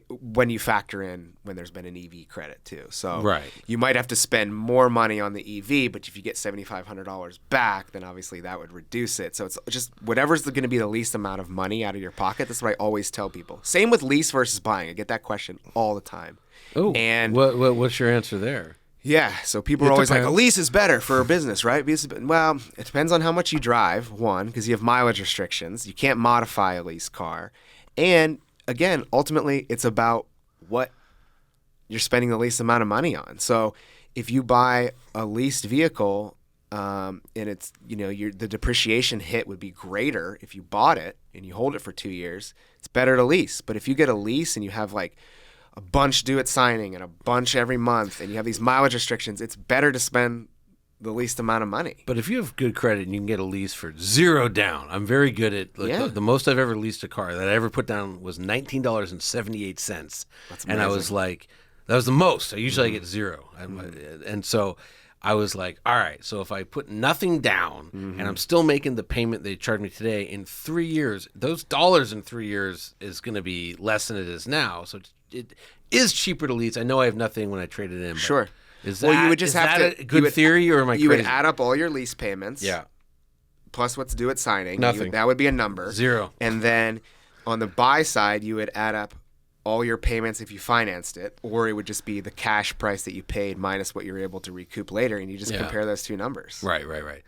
when you factor in when there's been an EV credit too. So you might have to spend more money on the EV, but if you get $7,500 back, then obviously that would reduce it. So it's just whatever's going to be the least amount of money out of your pocket. That's what I always tell people. Same with lease versus buying. I get that question all the time. Oh, and what's your answer there? Yeah, so people are always like, a lease is better for a business, right? Well, it depends on how much you drive, one, because you have mileage restrictions. You can't modify a lease car. And again, ultimately, it's about what you're spending the least amount of money on. So if you buy a leased vehicle and it's, the depreciation hit would be greater if you bought it and you hold it for 2 years, it's better to lease. But if you get a lease and you have like a bunch due at signing and a bunch every month and you have these mileage restrictions, it's better to spend the least amount of money. But if you have good credit and you can get a lease for $0 down, I'm very good at the most I've ever leased a car that I ever put down was $19.78. That's amazing. And I was like, that was the most. I usually get $0. And so I was like, all right, so if I put nothing down and I'm still making the payment they charge me today, in 3 years, those dollars in 3 years is going to be less than it is now. So it is cheaper to lease. I know I have nothing when I trade it in. But sure. You would just have to. A good theory, or am I crazy? You would add up all your lease payments. Yeah. Plus what's due at signing. Nothing. That would be a number. $0. And then on the buy side, you would add up all your payments if you financed it, or it would just be the cash price that you paid minus what you're able to recoup later, and you just compare those two numbers. Right.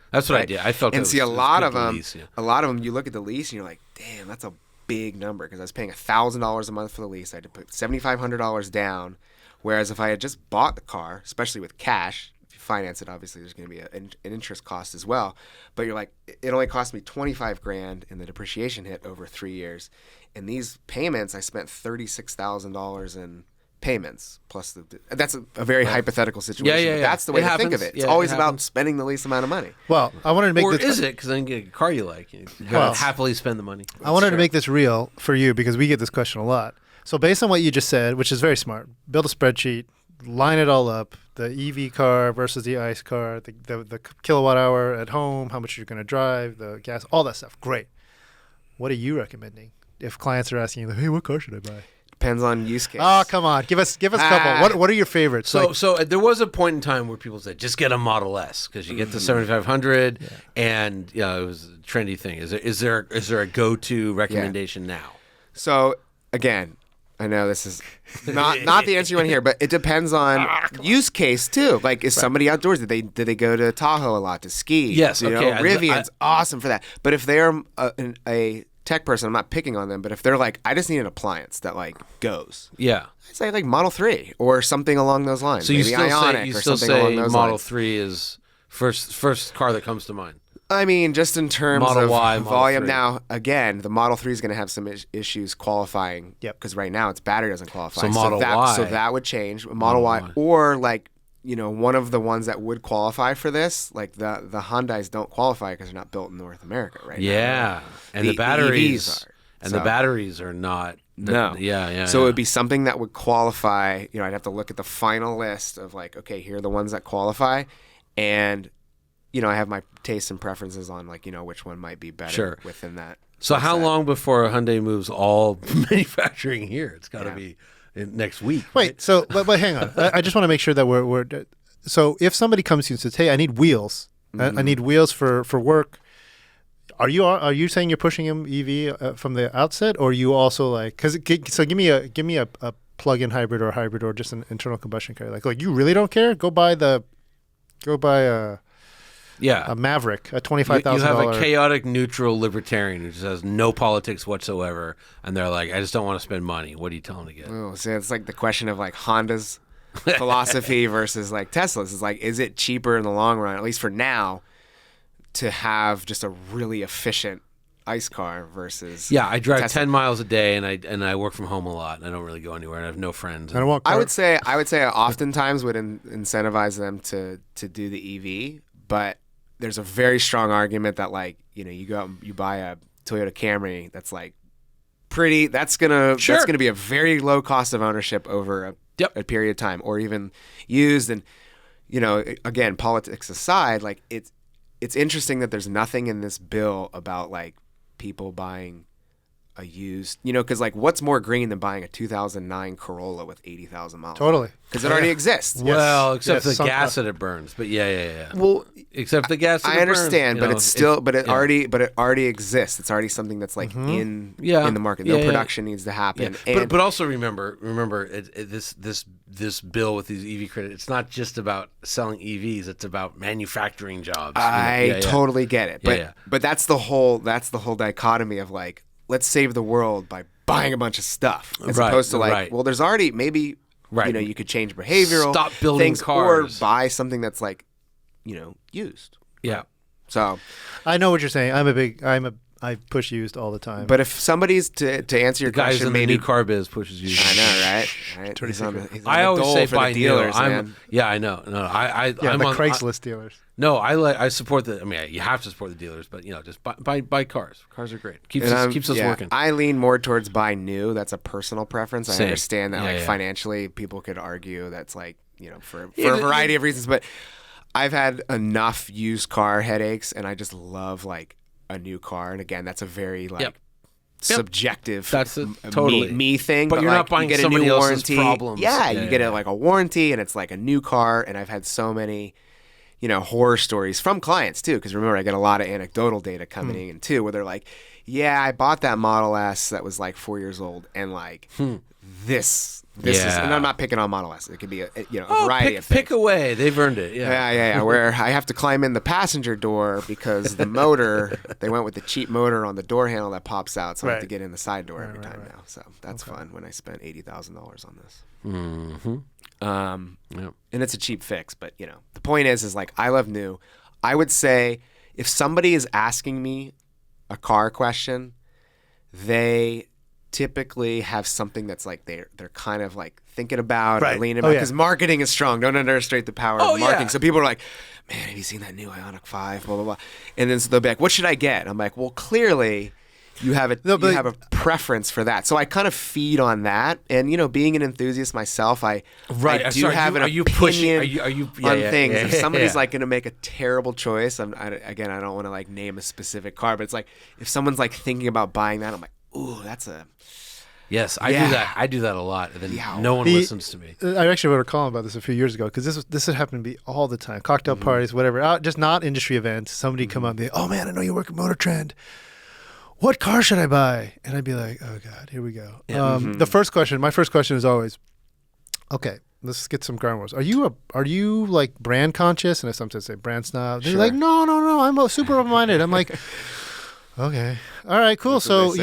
That's what I did. I felt. And see, a lot of them, you look at the lease and you're like, damn, that's a big number because I was paying $1,000 a month for the lease. I had to put $7,500 down. Whereas if I had just bought the car, especially with cash, if you finance it, obviously there's going to be an interest cost as well. But you're like, it only cost me $25,000 in the depreciation hit over 3 years. And these payments, I spent $36,000 in payments plus that's a very hypothetical situation. Yeah. But that's the way to think of it. It's always about spending the least amount of money. Well, I wanted to make or this. Is it? Because then you get a car you like. You happily spend the money. I wanted to make this real for you because we get this question a lot. So based on what you just said, which is very smart, build a spreadsheet, line it all up, the EV car versus the ICE car, the kilowatt hour at home, how much you're going to drive, the gas, all that stuff. Great. What are you recommending if clients are asking you, hey, what car should I buy? Depends on use case. Oh, come on. Give us a couple. What are your favorites? So there was a point in time where people said, just get a Model S because you get the 7500 and it was a trendy thing. Is there a go-to recommendation now? So again, I know this is not the answer you want to hear, but it depends on use case too. Like, is somebody outdoors? Did they go to Tahoe a lot to ski? Yes. Rivian's awesome for that. But if they're a tech person, I'm not picking on them, but if they're like, I just need an appliance that like goes. Yeah. I'd say like Model 3 or something along those lines. So you Maybe still Ioniq say Model lines. 3 is first car that comes to mind. I mean, just in terms Model of Y, Model volume. 3. Now, again, the Model 3 is going to have some issues qualifying. Yep. Because right now its battery doesn't qualify. So Model Y. So that would change. Model Y. Or like, one of the ones that would qualify for this, like the Hyundais don't qualify because they're not built in North America right now. Yeah. And the batteries EVs are. And the batteries are not. No. Yeah. So it would be something that would qualify. I'd have to look at the final list of like, okay, here are the ones that qualify. And, I have my tastes and preferences on like, which one might be better within that. So how long before Hyundai moves all manufacturing here? It's got to be next week. Wait, right? so but hang on. I just want to make sure that we're so if somebody comes to you and says, hey, I need wheels. I need wheels for work. Are you saying you're pushing him EV from the outset, or are you also like give me a plug-in hybrid or just an internal combustion car? Like you really don't care? Go buy a Maverick, a $25,000. You have a chaotic neutral libertarian who just has no politics whatsoever, and they're like, I just don't want to spend money. What do you tell them to get? Oh, so it's like the question of like Honda's philosophy versus like Tesla's. It's like, is it cheaper in the long run, at least for now, to have just a really efficient ICE car versus I drive Tesla. 10 miles a day and I work from home a lot and I don't really go anywhere and I have no friends. I would say I oftentimes would incentivize them to do the EV, but there's a very strong argument that like you go out and you buy a Toyota Camry that's like that's gonna be a very low cost of ownership over a period of time, or even used. And again, politics aside, like it's interesting that there's nothing in this bill about like people buying a used, because like what's more green than buying a 2009 Corolla with 80,000 miles? Totally. Because it already exists. Well, except the gas that it burns. But yeah. Well, except the gas that I it understand, burns, but it's still, but it already exists. It's already something that's like in the market. No production needs to happen. Yeah. But also remember, this bill with these EV credits. It's not just about selling EVs. It's about manufacturing jobs. I totally get it. But that's the whole dichotomy of like, let's save the world by buying a bunch of stuff, as opposed to like, well, there's already maybe you could change behavioral Stop building things cars or buy something that's like used. Yeah. So I know what you're saying. I push used all the time. But if somebody's to answer your guys question, in maybe the new car biz pushes used. I know, right? He's on I always say for buy the dealers, new. man. I know. No, I'm the on Craigslist dealers. No, I support the. I mean, you have to support the dealers, but just buy cars. Cars are great. Keeps us working. I lean more towards buy new. That's a personal preference. I Same. understand that financially people could argue that's like for a variety of reasons, but I've had enough used car headaches, and I just love like a new car. And again, that's a very like subjective. That's totally me thing. But you're like, not buying you get somebody a new else's warranty. problems. Yeah, you get like a warranty, and it's like a new car. And I've had so many horror stories from clients too, because remember, I get a lot of anecdotal data coming in too, where they're like, yeah, I bought that Model S that was like 4 years old, and like this is, and I'm not picking on Model S. It could be a variety of things. Pick away. They've earned it. Yeah. Where I have to climb in the passenger door because the motor, they went with the cheap motor on the door handle that pops out, so I have to get in the side door every time now. So that's fun when I spent $80,000 on this. And it's a cheap fix, but the point is like I love new. I would say if somebody is asking me a car question, they typically have something that's like they're kind of like thinking about or leaning about. Because marketing is strong. Don't underestimate the power of marketing. So people are like, man, have you seen that new Ioniq 5? Blah, blah, blah. And then so they'll be like, what should I get? I'm like, well, clearly you have a preference for that. So I kind of feed on that. And, you know, being an enthusiast myself, I do have an opinion on things. If somebody's like going to make a terrible choice, I don't want to like name a specific car, but it's like if someone's like thinking about buying that, I'm like, ooh, that's a... Yes, I do that. I do that a lot, and then no one listens to me. I actually wrote a column about this a few years ago because this would happen to be all the time. Cocktail parties, whatever, just not industry events. Somebody come up and be, oh man, I know you work at MotorTrend. What car should I buy? And I'd be like, oh God, here we go. Yeah. My first question is always, okay, let's get some ground rules. Are you like brand conscious? And I sometimes say brand snob. They're like, no, I'm super open-minded. I'm like, okay. All right, cool. So,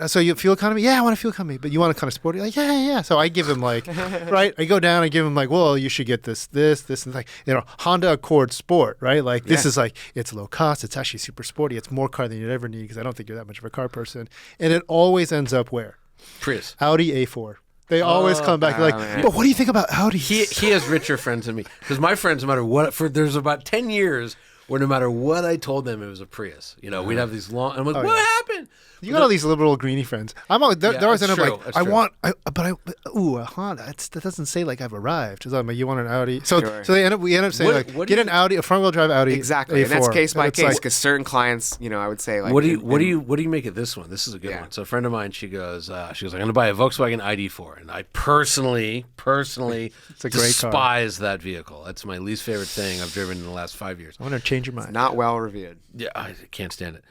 So you fuel economy? Yeah, I want a fuel economy. But you want a kind of sporty? Like, yeah. So I give him like, right? I go down, I give him like, well, you should get this, and like, you know, Honda Accord Sport, right? Like this is like, it's low cost. It's actually super sporty. It's more car than you'd ever need because I don't think you're that much of a car person. And it always ends up where? Prius. Audi A4. They always come back like, but what do you think about Audi? He has richer friends than me because my friends, no matter what, there's about 10 years where no matter what I told them, it was a Prius. You know, we'd have these long. I'm like, what happened? You got all these liberal greeny friends. I'm always they're always end up like, a Honda. That doesn't say like I've arrived. It's like, you want an Audi? So we end up saying get an Audi, a front wheel drive Audi. Exactly, and that's case by case because certain clients, you know, I would say like, what do you make of this one? This is a good one. So a friend of mine, she goes, I'm going to buy a Volkswagen ID4, and I personally it's a great despise that vehicle. That's my least favorite thing I've driven in the last 5 years. I want to change your mind. It's not well reviewed. Yeah, I can't stand it.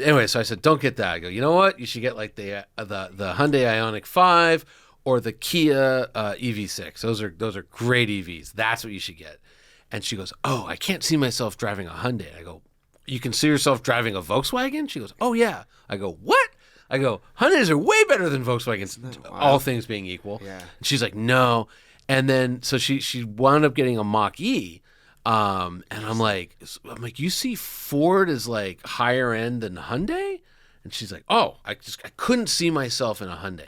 Anyway, so I said, don't get that. I go, you know what? You should get like the Hyundai Ioniq 5 or the Kia EV6. Those are great EVs. That's what you should get. And she goes, oh, I can't see myself driving a Hyundai. I go, you can see yourself driving a Volkswagen? She goes, oh yeah. I go, what? I go, Hyundais are way better than Volkswagens, all things being equal. Yeah. And she's like, no. And then so she wound up getting a Mach-E. And I'm like, you see Ford is like higher end than Hyundai? And she's like, oh, I couldn't see myself in a Hyundai.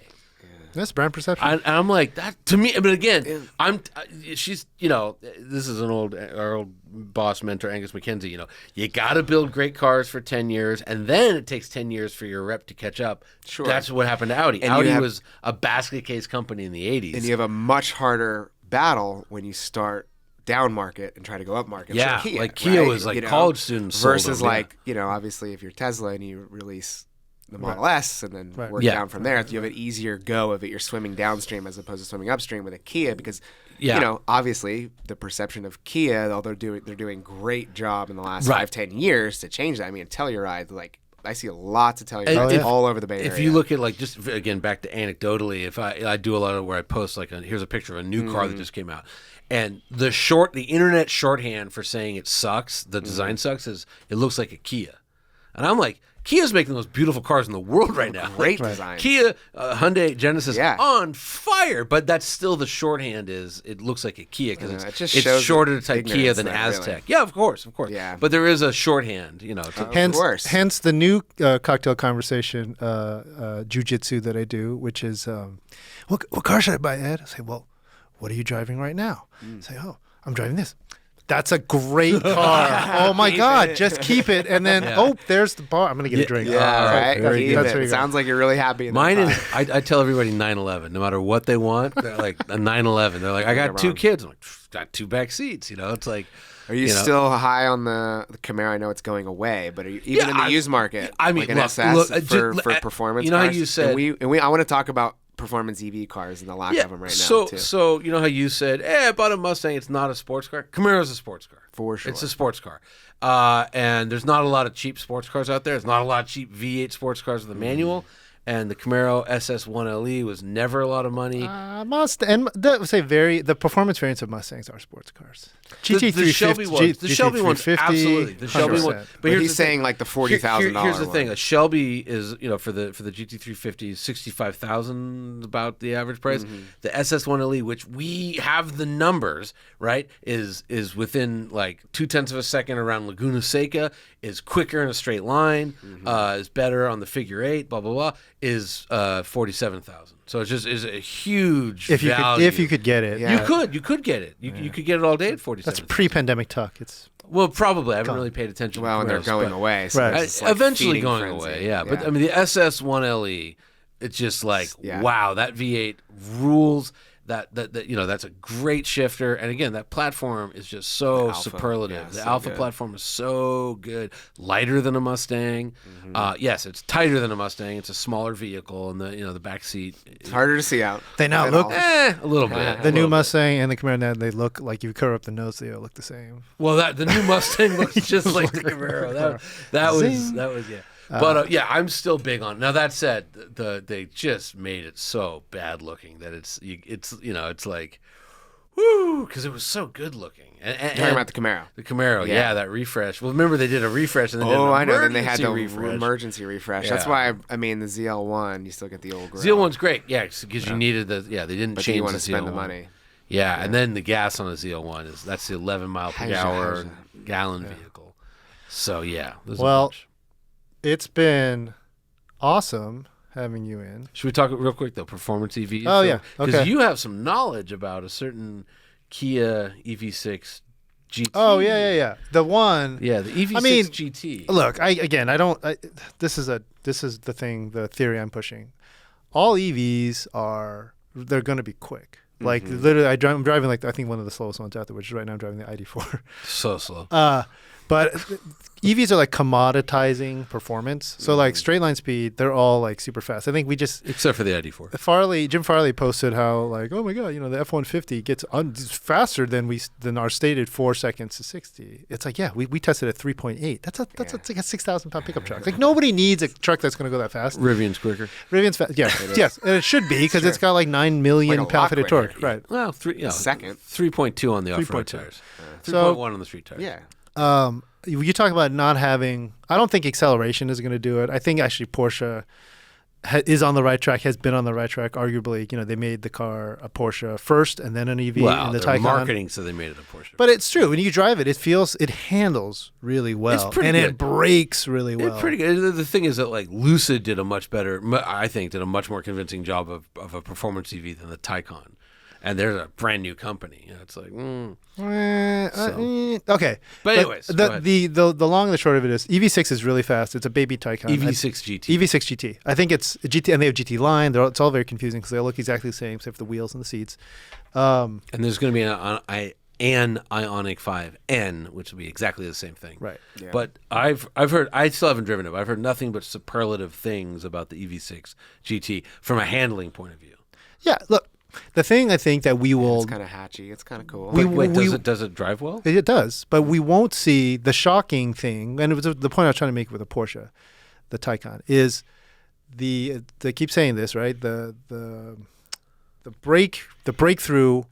That's brand perception. And I'm like, that to me, but again, she's, you know, this is our old boss mentor, Angus McKenzie, you know, you got to build great cars for 10 years, and then it takes 10 years for your rep to catch up. Sure. That's what happened to Audi. And Audi was a basket case company in the 80s. And you have a much harder battle when you start down market and try to go up market. Yeah, Kia, like Kia was like college students. Versus like, you know, obviously if you're Tesla and you release the Model S and then work down from there, you have an easier go of it. You're swimming downstream as opposed to swimming upstream with a Kia because, you know, obviously the perception of Kia, although they're doing great job in the last 5-10 years to change that. I mean, Telluride, like I see lots of Tellurides all over the Bay Area. If you look at like just again back to anecdotally, if I do a lot of where I post like here's a picture of a new car that just came out. And the internet shorthand for saying it sucks, the design sucks, is it looks like a Kia. And I'm like, Kia's making the most beautiful cars in the world right now. Great design. Kia, Hyundai, Genesis, on fire. But that's still the shorthand is it looks like a Kia because it's shorter to type Kia than Aztec. Really. Yeah, of course. Yeah. But there is a shorthand, you know. Hence the new cocktail conversation jujitsu that I do, which is, what car should I buy, Ed? I say, well, what are you driving right now? Say, oh, I'm driving this. That's a great car. Oh my God, just keep it. And then, there's the bar. I'm going to get a drink. Yeah, right. It sounds like you're really happy. Mine is, I tell everybody 911. No matter what they want, they're like a 911. They're like, I got 2 kids. I'm like, got 2 back seats. You know, it's like. Are you still high on the Camaro? I know it's going away, but are you even in the used market? I mean, like an SS for performance. You know cars? How you said. And I want to talk about performance EV cars and the lack of them right now too. So you know how you said, I bought a Mustang, it's not a sports car? Camaro's a sports car. For sure. It's a sports car. And there's not a lot of cheap sports cars out there. There's not a lot of cheap V8 sports cars with a manual. And the Camaro SS1LE was never a lot of money. The performance variants of Mustangs are sports cars. The Shelby ones. The Shelby ones, absolutely. The Shelby one. But he's saying like the $40,000. Here's the thing: a Shelby is, you know, for the GT350 is $65,000 about the average price. The SS1LE, which we have the numbers right, is within like 0.2 of a second around Laguna Seca, is quicker in a straight line, is better on the figure 8, blah blah blah. is 47,000. So it's just is a huge if you value. if you could get it. You could get it. You could get it all day at 47. That's pre-pandemic tuck. It's well, probably. I haven't really paid attention. Well, and they're going away. So right. Eventually going away, yeah. But I mean, the SS1LE, it's just like, wow, that V8 rules. That that's a great shifter, and again, that platform is just so superlative. The Alpha platform is so good, lighter than a Mustang. Yes, it's tighter than a Mustang. It's a smaller vehicle, and the back seat. It's harder to see out. They now look a little bit. The new Mustang and the Camaro now, they look like you curve up the nose, they all look the same. Well, the new Mustang looks just like the Camaro. That was yeah. But I'm still big on. Now that said, they just made it so bad looking that it's like, whoo, because it was so good looking. You're talking about the Camaro. The Camaro, that refresh. Well, remember they did a refresh and then I know. Then they had the emergency refresh. Yeah. That's why the ZL1, you still get the old grill. ZL1's great, because you needed they didn't change the ZL1. You want to spend the money. Yeah, and then the gas on the ZL1 that's the 11 mile per hour gallon vehicle. So there's a bunch. It's been awesome having you in. Should we talk real quick, though, performance EVs? Oh, yeah. Okay. Because you have some knowledge about a certain Kia EV6 GT. Oh, yeah. The one. Yeah, the EV6 GT. Look, this is the theory I'm pushing. All EVs they're going to be quick. Like, literally, I'm driving, I think one of the slowest ones out there, which is right now I'm driving the ID4. So slow. But EVs are like commoditizing performance. So straight line speed, they're all super fast. I think we just except for the ID4. Jim Farley posted how oh my god, the F-150 gets faster than our stated 4 seconds to 60. It's we tested at 3.8. That's like a 6,000 pound pickup truck. Like nobody needs a truck that's going to go that fast. Rivian's quicker. Rivian's fast. Yeah, yes, and it should be because it's got 9 million pound-feet of torque. Right. Well, second 3.2 on the off-road tires. 3.1 on the street tires. Yeah. You talk about not having. I don't think acceleration is going to do it. I think actually Porsche is on the right track. Has been on the right track. Arguably, they made the car a Porsche first, and then an EV. Well, the Taycan. Marketing, so they made it a Porsche. But it's true. When you drive it, it handles really well, it's pretty good. It brakes really well. It's pretty good. The thing is that Lucid did a much more convincing job of a performance EV than the Taycan. And they're a brand new company. It's like, okay. But anyways, the long and the short of it is EV6 is really fast. It's a baby Taycan. EV6 GT. EV6 GT. I think it's a GT, and they have GT line. It's all very confusing because they all look exactly the same except for the wheels and the seats. And there's going to be an Ioniq 5N, which will be exactly the same thing. Right. Yeah. But I've heard, I still haven't driven it, but I've heard nothing but superlative things about the EV6 GT from a handling point of view. Yeah, look. The thing I think that we will... It's kind of hatchy. It's kind of cool. Does it drive well? It does. But we won't see the shocking thing, and it was the point I was trying to make with the Porsche, the Taycan, is they keep saying this, right? The breakthrough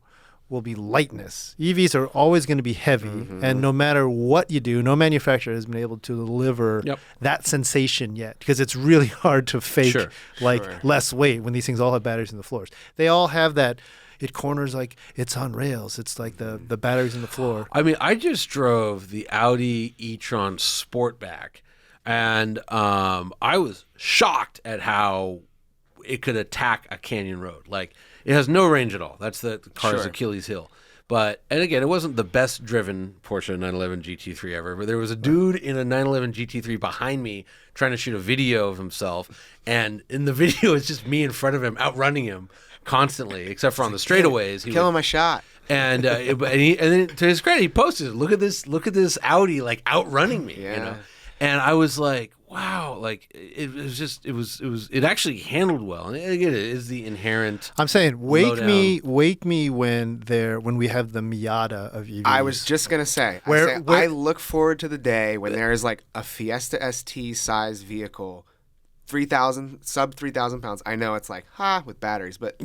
will be lightness. EVs are always going to be heavy, and no matter what you do, no manufacturer has been able to deliver that sensation yet, because it's really hard to fake less weight when these things all have batteries in the floors. They all have that. It corners like it's on rails. It's like the batteries in the floor. I mean, I just drove the Audi e-tron Sportback, and I was shocked at how it could attack a canyon road. It has no range at all. That's the car's Achilles heel. And again, it wasn't the best driven Porsche 911 GT3 ever, but there was a dude in a 911 GT3 behind me trying to shoot a video of himself. And in the video, it's just me in front of him, outrunning him constantly, except for on the straightaways. Kill him a shot. And then to his credit, he posted, look at this Audi outrunning me, And I was like, wow, it actually handled well. And again, it is the inherent. I'm saying, wake me when we have the Miata of EVs. I was just gonna say, I look forward to the day when there is a Fiesta ST size vehicle, sub 3,000 pounds. I know it's with batteries, but it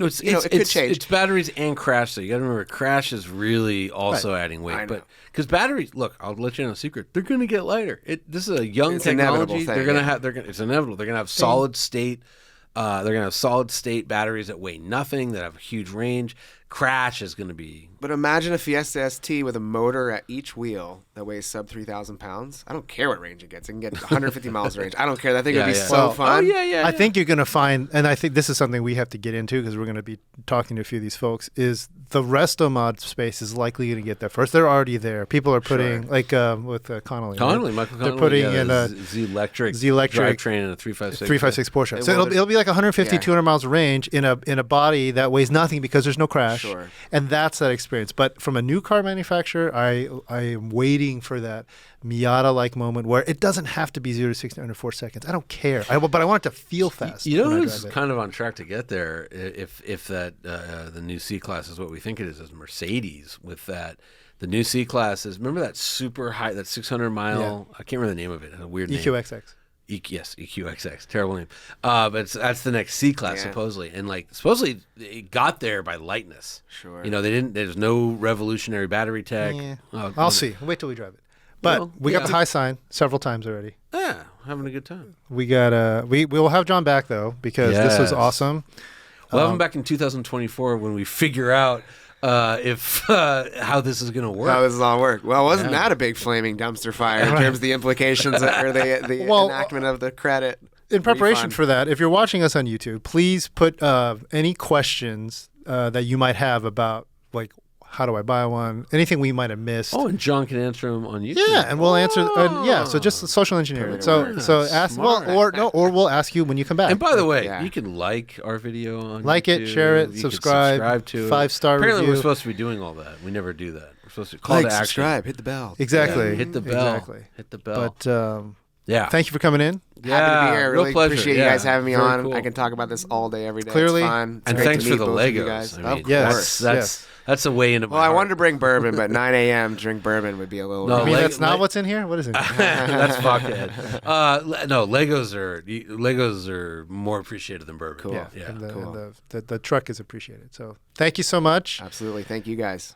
could change. It's batteries and crash. So you got to remember, crash is really also adding weight. But because batteries, look, I'll let you know a secret. They're going to get lighter. This is a young technology. They're going to have. It's inevitable. They're going to have solid state. They're going to have solid state batteries that weigh nothing, that have a huge range. crash is going to be. But imagine a Fiesta ST with a motor at each wheel that weighs sub 3,000 pounds. I don't care what range it gets. It can get 150 miles range. I don't care. That thing would be so fun. I think you're going to find, and I think this is something we have to get into because we're going to be talking to a few of these folks, is the resto mod space is likely going to get there first. They're already there. People are putting, like with Connolly. Michael Connolly. They're putting in a Z-Electric drivetrain and a 356 Porsche. So it'll be like 150, 200 miles range in a body that weighs nothing because there's no crash. Sure. And that's that experience. But from a new car manufacturer, I am waiting for that Miata-like moment where it doesn't have to be 0 to 60 under 4 seconds. I don't care. But I want it to feel fast. You know who's kind of on track to get there if that the new C-Class is what we think it is Mercedes with that. The new C-Class is, remember that super high, that 600-mile, I can't remember the name of it. It has a weird name. EQXX. Yes, EQXX. Terrible name. But that's the next C-Class, supposedly. And supposedly it got there by lightness. Sure. There's no revolutionary battery tech. Yeah. I'll see. Wait till we drive it. But we got the high sign several times already. Yeah, having a good time. We will have John back, though, because this was awesome. We'll have him back in 2024 when we figure out how this is going to work. How this is all work. Well, wasn't that a big flaming dumpster fire in terms of the implications or the enactment of the credit? In preparation for that, if you're watching us on YouTube, please put any questions that you might have about, like, how do I buy one? Anything we might have missed. Oh, and John can answer them on YouTube. Yeah, and we'll answer. So just social engineering. So ask. Or we'll ask you when you come back. And by the way, you can like our video on like YouTube. it, share it, subscribe to 5-star review. Apparently, we're supposed to be doing all that. We never do that. We're supposed to call to action. Subscribe, hit the bell. Exactly. Yeah, hit the bell. Exactly. Hit the bell. But thank you for coming in. Happy to be here. Really pleasure. appreciate you guys having me on. Cool. I can talk about this all day, every day. Clearly. It's fun. It's and great thanks to for meet the both of you Legos. guys. I mean, of course. That's a way into my I heart. wanted to bring bourbon, but 9 a.m. drink bourbon would be a little. You mean that's not what's in here? What is it? That's vodka. No, Legos are more appreciated than bourbon. Cool. Yeah. And the truck is appreciated. So thank you so much. Absolutely. Thank you guys.